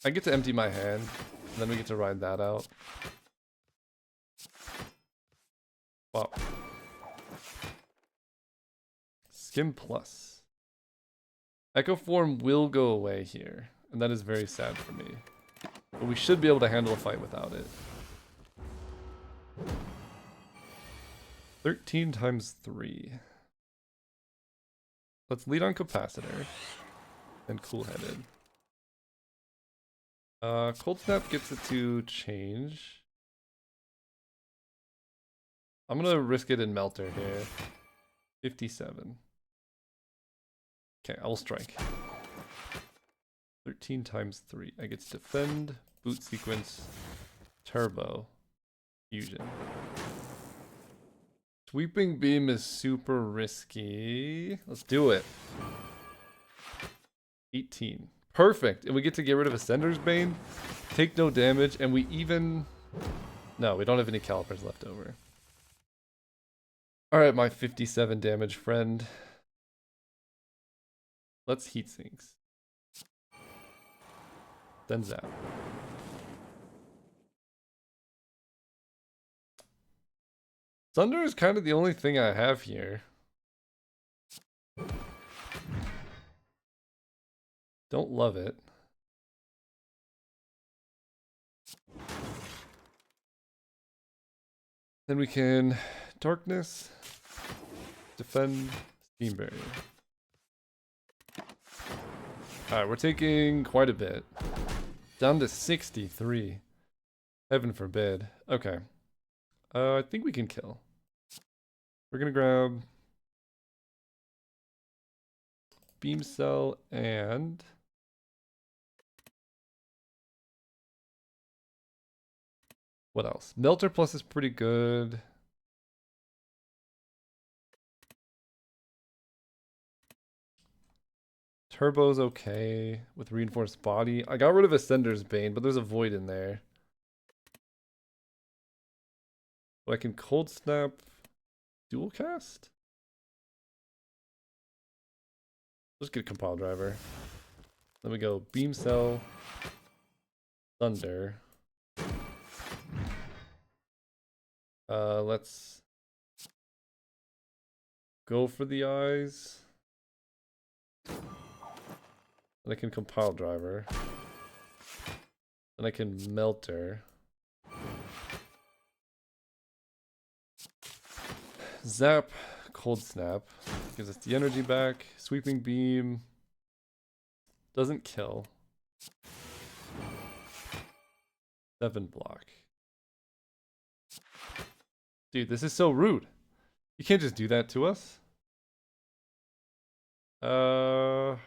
I get to empty my hand, and then we get to ride that out. Wow. Skim plus. Echo form will go away here, and that is very sad for me. But we should be able to handle a fight without it. 13 times 3. Let's lead on Capacitor. And cool-headed. Cold Snap gets it to change. I'm gonna risk it in Melter here. 57. Okay, I will strike. 13 times 3. I get to defend, boot sequence, turbo, fusion. Sweeping beam is super risky. Let's do it. 18. Perfect. And we get to get rid of Ascender's Bane, take no damage, and we even... No, we don't have any Calipers left over. Alright, my 57 damage friend. Let's heat sinks. Then zap. Thunder is kind of the only thing I have here. Don't love it. Then we can darkness, defend, steam barrier. Alright, we're taking quite a bit. Down to 63. Heaven forbid. Okay. I think we can kill. We're gonna grab beam cell and what else? Melter plus is pretty good. Turbo's okay with reinforced body. I got rid of Ascender's Bane, but there's a void in there. So I can cold snap dual cast? Let's get a compile driver. Then we go beam cell, thunder. Let's go for the eyes. Then I can compile driver. Then I can melter. Zap, cold snap. Gives us the energy back. Sweeping beam. Doesn't kill. 7 block. Dude, this is so rude. You can't just do that to us. I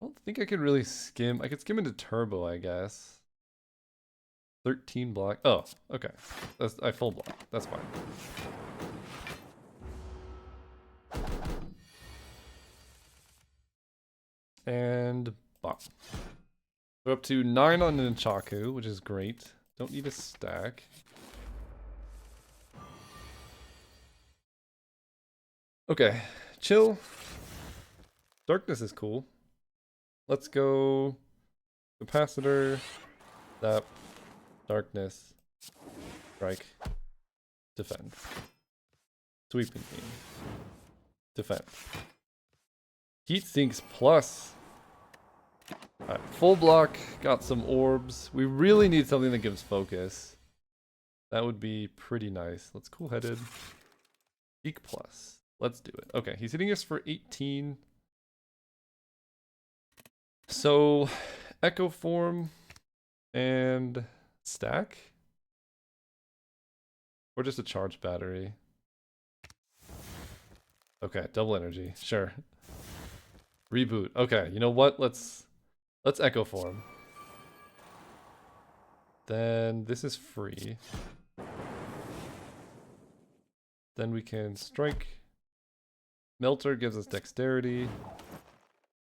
don't think I could really skim. I could skim into turbo, I guess. 13 block. Oh, okay. I full block. That's fine. And bop. We're up to 9 on Nunchaku, which is great. Don't need a stack. Okay, chill. Darkness is cool. Let's go capacitor, zap, darkness, strike, defend. Sweeping beam, defend. Heat sinks plus. Alright, full block, got some orbs. We really need something that gives focus. That would be pretty nice. Let's cool-headed. Peak plus. Let's do it. Okay, he's hitting us for 18. So, Echo Form and stack? Or just a charged battery? Okay, double energy. Sure. Reboot. Okay, you know what? Let's Echo Form. Then this is free. Then we can strike. Melter gives us dexterity.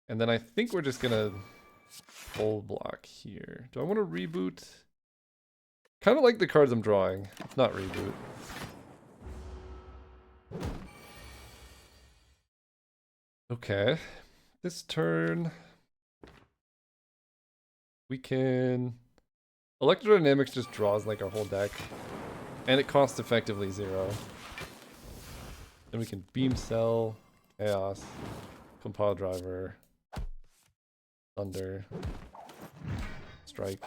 And then I think we're just gonna full block here. Do I want to reboot? Kind of like the cards I'm drawing. Let's not reboot. Okay. This turn we can Electrodynamics just draws like our whole deck. And it costs effectively 0. Then we can beam cell, chaos, compile driver, thunder, strike.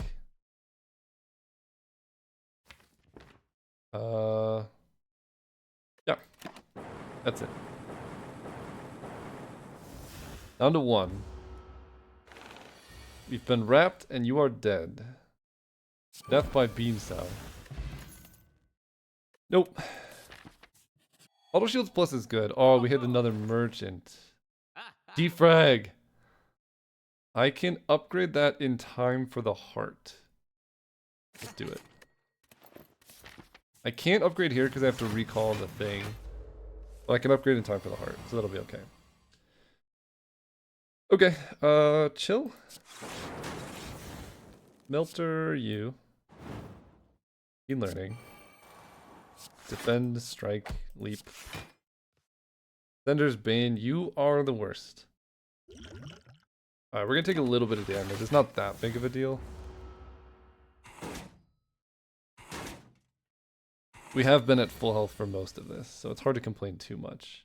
Yeah. That's it. Down to 1. You've been wrapped and you are dead. Death by beam cell. Nope. Auto shields plus is good. Oh, we hit another merchant. Defrag. I can upgrade that in time for the heart. Let's do it. I can't upgrade here because I have to recall the thing. But I can upgrade in time for the heart, so that'll be okay. Okay, chill. Melter you. Keen learning. Defend, strike, leap. Sender's Bane, you are the worst. Alright, we're gonna take a little bit of damage. It's not that big of a deal. We have been at full health for most of this, so it's hard to complain too much.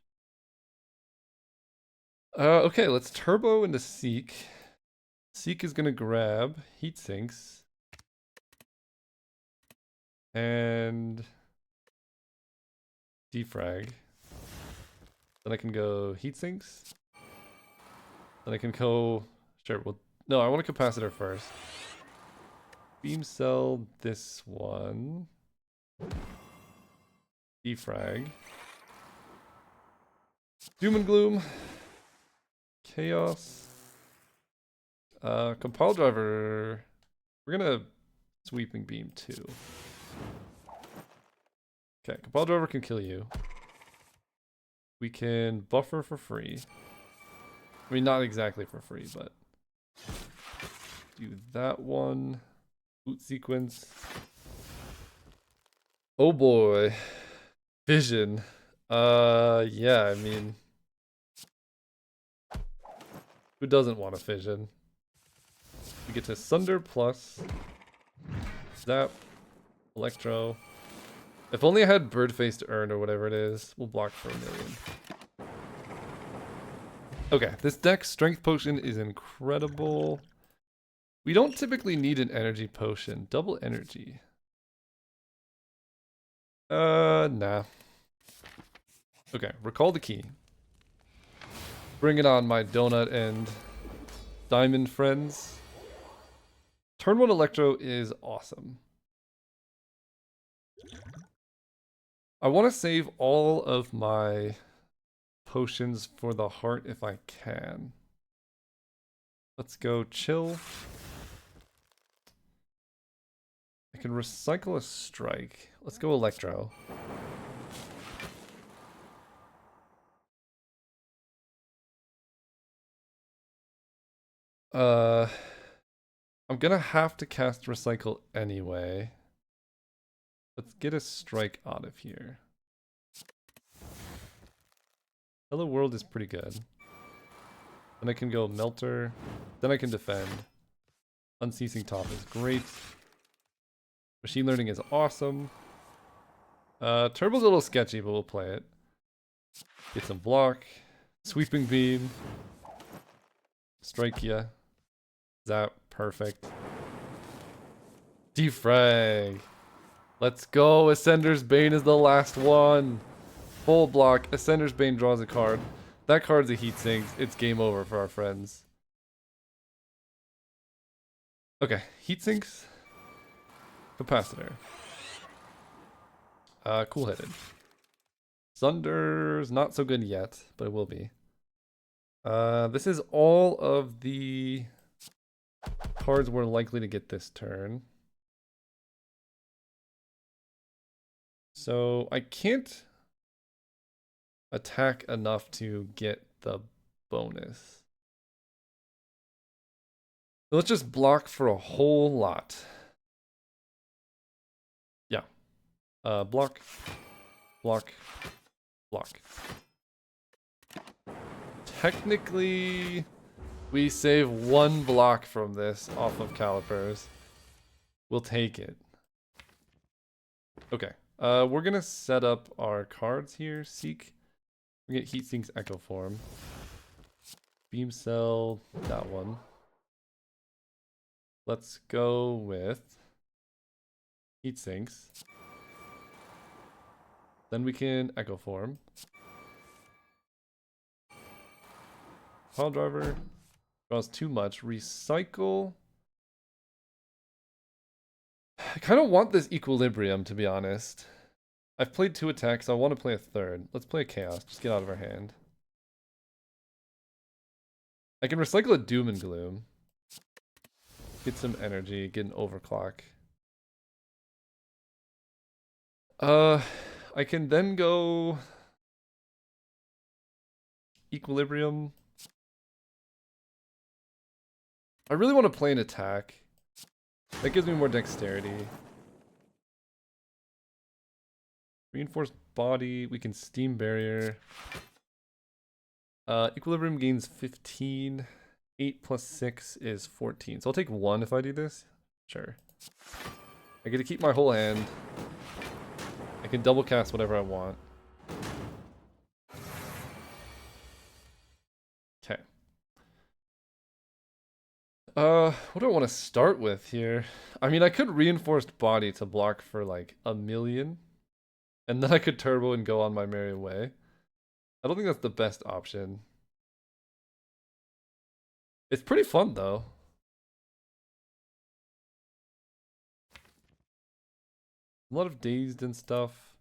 Okay, let's turbo into Seek. Seek is gonna grab Heat Sinks. And defrag. Then I can go heat sinks. Then I can go, sure, well, no, I want a capacitor first. Beam cell this one. Defrag. Doom and gloom. Chaos. Compile driver. We're gonna sweeping beam too. Okay, compile driver can kill you. We can buffer for free. I mean, not exactly for free, but do that one. Boot sequence. Oh boy. Vision. Yeah, I mean, who doesn't want a fission? We get to Sunder plus Zap, Electro. If only I had Birdface to earn or whatever it is. We'll block for 1,000,000. Okay, this deck Strength Potion is incredible. We don't typically need an energy potion. Double energy. Nah. Okay, recall the key. Bring it on, my donut and diamond friends. Turn 1 Electro is awesome. I want to save all of my potions for the heart if I can. Let's go chill. I can recycle a strike. Let's go Electro. I'm gonna have to cast recycle anyway. Let's get a strike out of here. Hello World is pretty good. Then I can go Melter. Then I can defend. Unceasing Top is great. Machine Learning is awesome. Turbo's a little sketchy, but we'll play it. Get some block. Sweeping Beam. Strike ya. Zap. Perfect. Defrag. Let's go. Ascender's Bane is the last one. Full block. Ascender's Bane draws a card. That card's a heat sink. It's game over for our friends. Okay. Heat sinks. Capacitor. Cool-headed. Sunder's not so good yet, but it will be. This is all of the cards we're likely to get this turn. So I can't attack enough to get the bonus. So let's just block for a whole lot. Yeah. Block, block, block. Technically, we save 1 block from this off of Calipers. We'll take it. Okay. We're gonna set up our cards here. Seek. We get Heat Sink's Echo Form. Beam Cell, that one. Let's go with Heat Sinks. Then we can Echo Form. Pile Driver draws too much. Recycle. I kind of want this Equilibrium, to be honest. I've played 2 attacks. I want to play a 3rd. Let's play a Chaos. Just get out of our hand. I can recycle a Doom and Gloom. Get some energy. Get an Overclock. I can then go Equilibrium. I really want to play an attack. That gives me more dexterity. Reinforced body. We can Steam Barrier. Equilibrium gains 15. 8 plus 6 is 14. So I'll take 1 if I do this. Sure. I get to keep my whole hand. I can double cast whatever I want. Okay. What do I want to start with here? I mean, I could reinforced body to block for like 1,000,000, and then I could turbo and go on my merry way. I don't think that's the best option. It's pretty fun though. A lot of dazed and stuff.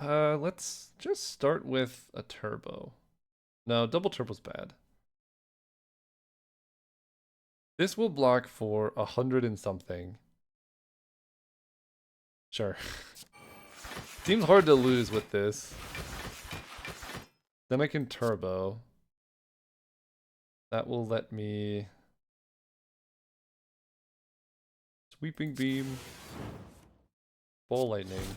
Let's just start with a turbo. No, double turbo's bad. This will block for 100 and something. Sure. Seems hard to lose with this. Then I can turbo. That will let me... Sweeping beam. Ball lightning.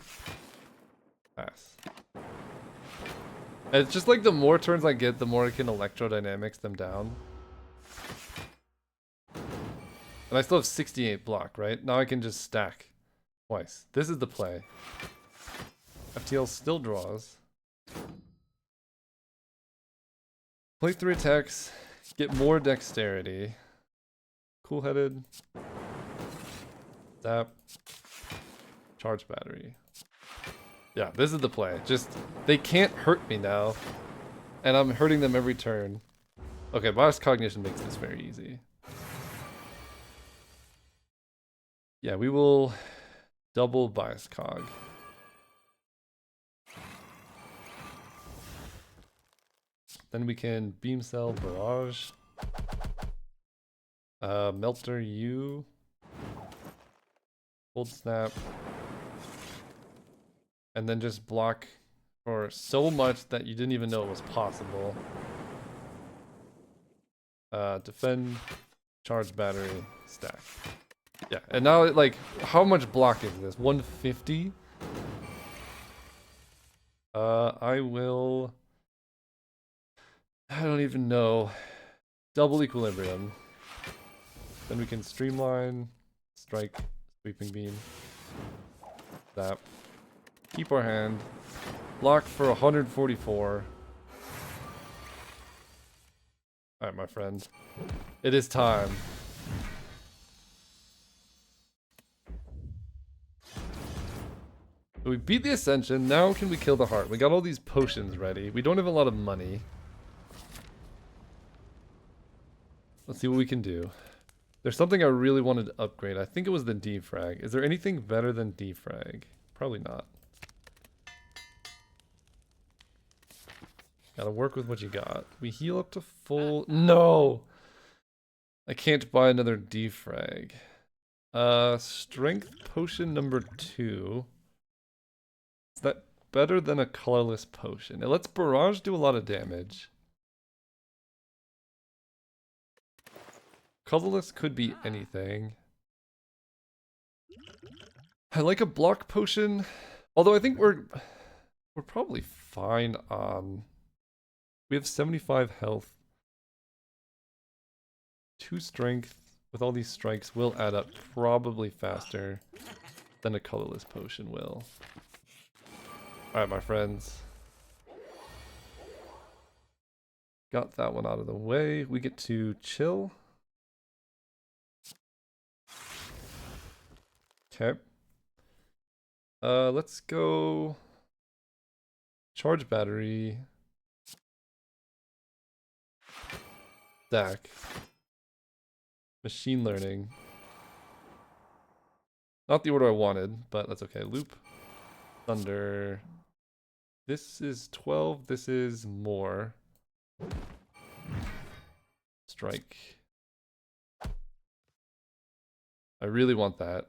Pass. And it's just like the more turns I get, the more I can electrodynamics them down. And I still have 68 block, right? Now I can just stack twice. This is the play. FTL still draws. Play 3 attacks, get more dexterity. Cool-headed. Zap. Charge battery. Yeah, this is the play. Just, they can't hurt me now. And I'm hurting them every turn. Okay, bias cognition makes this very easy. Yeah, we will double bias cog. Then we can beam cell barrage. Melter U. Hold snap. And then just block for so much that you didn't even know it was possible. Defend, charge battery, stack. Yeah, and now like, how much block is this? 150? I will... I don't even know. Double equilibrium. Then we can streamline, strike, sweeping beam. Zap. Keep our hand. Block for 144. Alright, my friend. It is time. We beat the Ascension. Now can we kill the heart? We got all these potions ready. We don't have a lot of money. Let's see what we can do. There's something I really wanted to upgrade. I think it was the defrag. Is there anything better than defrag? Probably not. Gotta work with what you got. We heal up to full... No! I can't buy another defrag. Strength potion number 2. Is that better than a colorless potion? It lets barrage do a lot of damage. Colorless could be anything. I like a block potion, although I think we're probably fine on... We have 75 health. 2 strength with all these strikes will add up probably faster than a colorless potion will. Alright, my friends. Got that one out of the way. We get to chill. Okay. Let's go charge battery. Stack. Machine learning. Not the order I wanted, but that's okay. Loop. Thunder. This is 12. This is more. Strike. I really want that.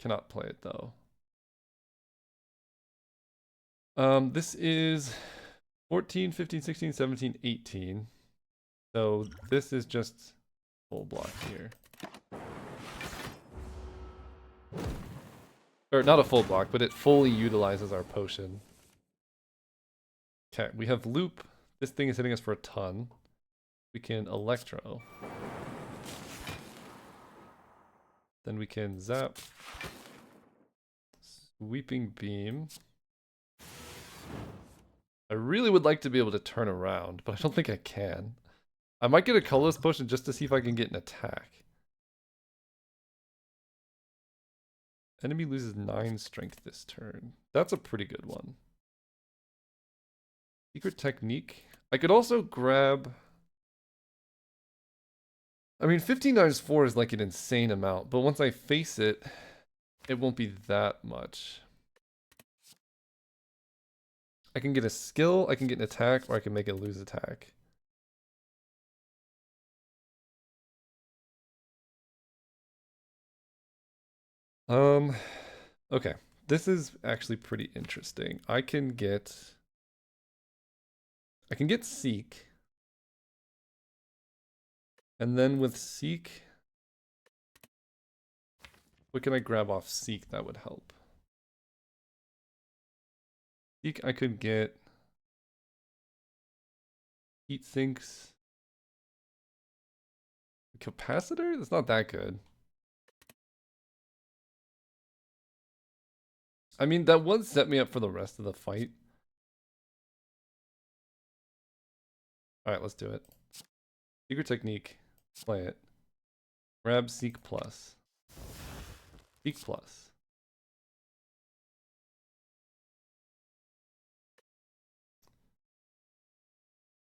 Cannot play it though. This is 14, 15, 16, 17, 18. So this is just full block here. Or not a full block, but it fully utilizes our potion. Okay, we have loop. This thing is hitting us for a ton. We can electro. Then we can zap. Sweeping beam. I really would like to be able to turn around, but I don't think I can. I might get a colorless potion just to see if I can get an attack. Enemy loses 9 strength this turn. That's a pretty good one. Secret technique. I could also grab... I mean, 15 times 4 is like an insane amount, but once I face it, it won't be that much. I can get a skill, I can get an attack, or I can make it lose attack. Okay. This is actually pretty interesting. I can get Seek. And then with Seek, what can I grab off Seek that would help? Seek, I could get Heat Sinks. Capacitor? That's not that good. I mean, that would set me up for the rest of the fight. Alright, let's do it. Secret technique. Play it. Grab Seek Plus. Seek Plus.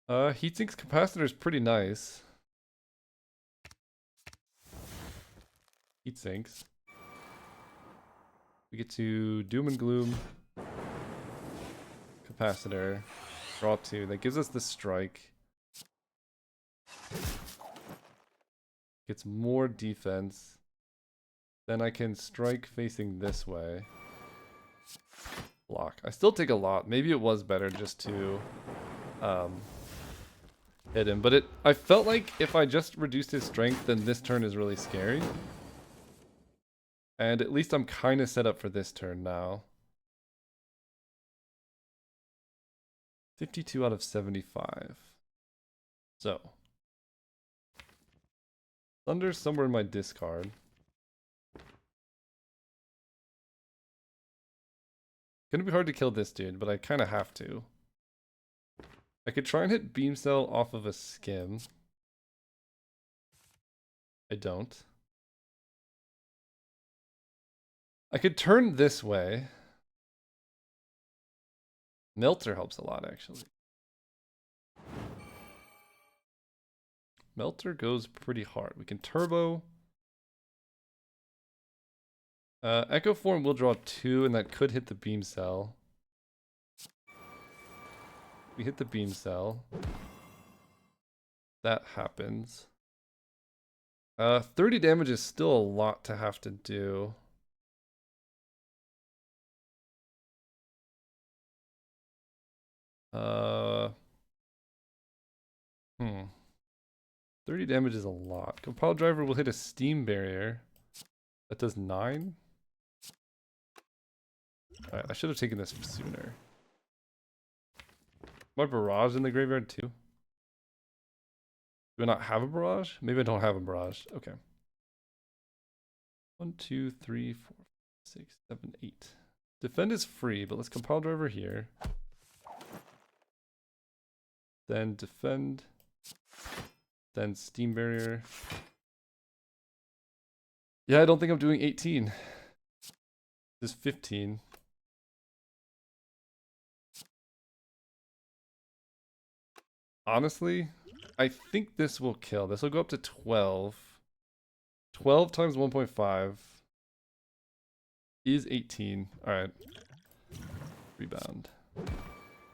Heatsink's capacitor is pretty nice. Heatsinks. We get to Doom and Gloom. Capacitor. Draw 2. That gives us the strike. Gets more defense. Then I can strike facing this way. Block. I still take a lot. Maybe it was better just to hit him. But I felt like if I just reduced his strength, then this turn is really scary. And at least I'm kind of set up for this turn now. 52 out of 75. So. Thunder's somewhere in my discard. Gonna be hard to kill this dude, but I kind of have to. I could try and hit Beam Cell off of a Skim. I don't. I could turn this way. Melter helps a lot, actually. Melter goes pretty hard. We can turbo. Echo Form will draw 2, and that could hit the Beam Cell. We hit the Beam Cell. That happens. 30 damage is still a lot to have to do. 30 damage is a lot. Compile Driver will hit a Steam Barrier. That does 9. Alright, I should have taken this sooner. My Barrage in the graveyard too? Do I not have a Barrage? Maybe I don't have a Barrage. Okay. 1, 2, 3, 4, 6, 7, 8. Defend is free, but let's Compile Driver here. Then defend. Then Steam Barrier. Yeah, I don't think I'm doing 18. This is 15. Honestly, I think this will kill. This will go up to 12. 12 times 1.5 is 18. Alright. Rebound.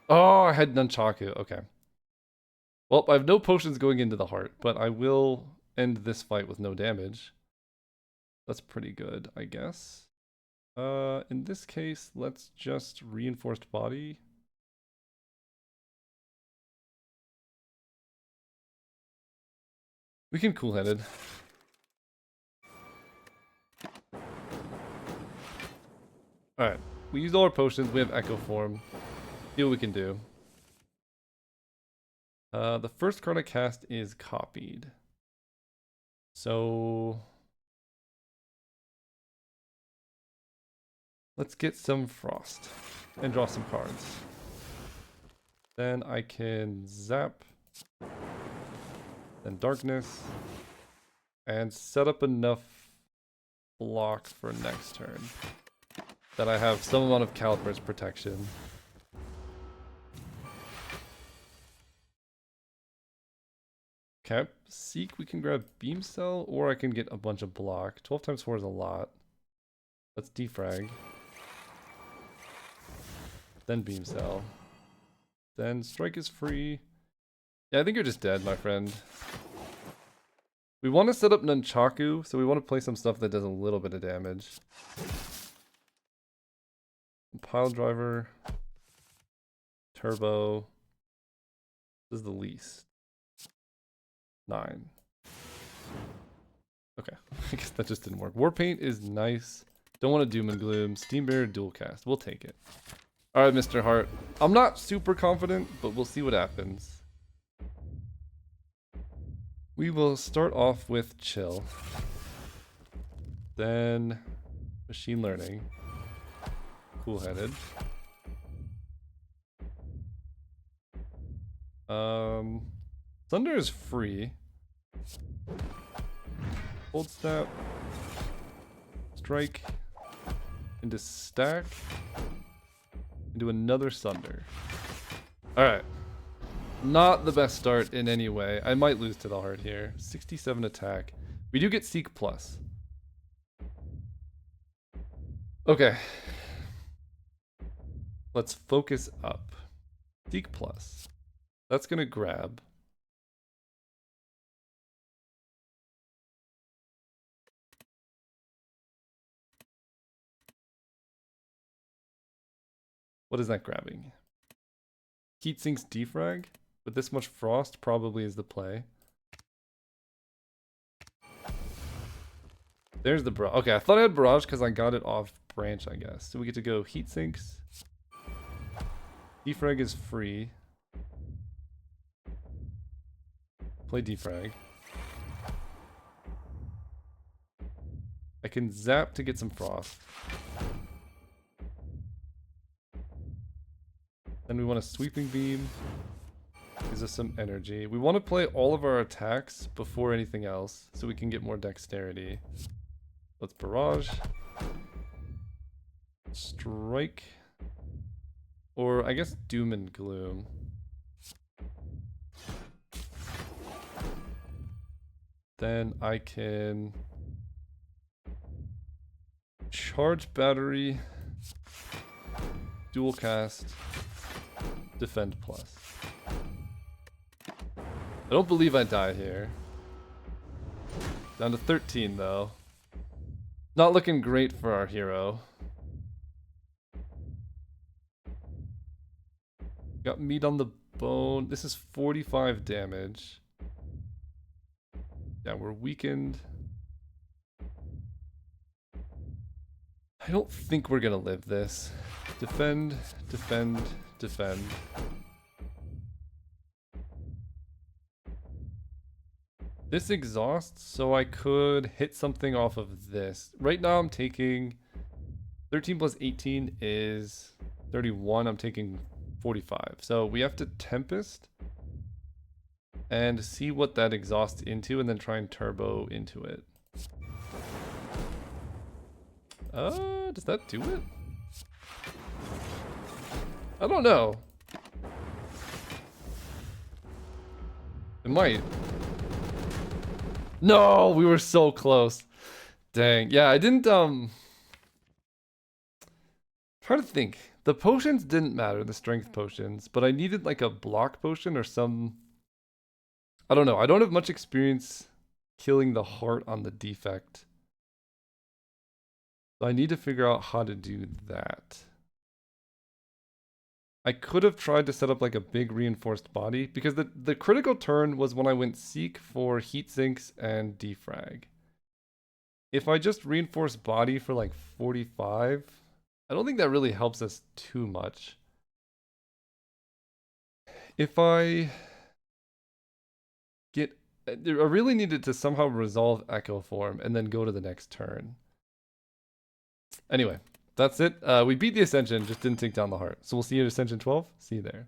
Oh, I had Nunchaku. Okay. Well, I have no potions going into the heart, but I will end this fight with no damage. That's pretty good, I guess. In this case, let's just Reinforced Body. We can Cool-Headed. Alright, we used all our potions, we have Echo Form. See what we can do. The first card I cast is copied. So let's get some Frost and draw some cards. Then I can zap then darkness, and set up enough block for next turn that I have some amount of Calipers protection. Okay, Seek, we can grab Beam Cell, or I can get a bunch of block. 12 times 4 is a lot. Let's defrag. Then Beam Cell. Then Strike is free. Yeah, I think you're just dead, my friend. We want to set up Nunchaku, so we want to play some stuff that does a little bit of damage. Pile Driver. Turbo. This is the least. 9. Okay, I guess that just didn't work. Warpaint is nice. Don't want to Doom and Gloom. Steam Barrier dual cast. We'll take it. Alright, Mr. Hart. I'm not super confident, but we'll see what happens. We will start off with Chill. Then Machine Learning. Cool-headed. Thunder is free. Hold Snap. Strike. Into Stack. Into another Sunder. Alright. Not the best start in any way. I might lose to the heart here. 67 attack. We do get Seek Plus. Okay. Let's focus up. Seek Plus. That's gonna grab. What is that grabbing? Heatsinks defrag? With this much frost, probably is the play. There's the barrage. Okay, I thought I had barrage because I got it off branch, I guess. So we get to go Heatsinks. Defrag is free. Play defrag. I can zap to get some frost. Then we want a sweeping beam. Gives us some energy. We want to play all of our attacks before anything else so we can get more dexterity. Let's barrage. Strike. Or I guess Doom and Gloom. Then I can charge battery, dual cast, defend plus. I don't believe I die here. Down to 13 though. Not looking great for our hero. Got meat on the bone. This is 45 damage. Yeah, we're weakened. I don't think we're gonna live this. Defend, defend, defend. This exhausts, so I could hit something off of this. Right now I'm taking 13 plus 18 is 31. I'm taking 45. So we have to Tempest and see what that exhausts into and then try and turbo into it. Does that do it? I don't know. It might. No, we were so close. Dang. Yeah, I didn't, try to think. The potions didn't matter, the strength potions, but I needed like a block potion or some... I don't know. I don't have much experience killing the heart on the defect. So I need to figure out how to do that. I could have tried to set up like a big reinforced body because the critical turn was when I went Seek for heat sinks and defrag. If I just reinforce body for like 45, I don't think that really helps us too much. If I get... I really needed to somehow resolve Echo Form and then go to the next turn. Anyway, that's it. We beat the Ascension, just didn't take down the heart. So we'll see you at Ascension 12. See you there.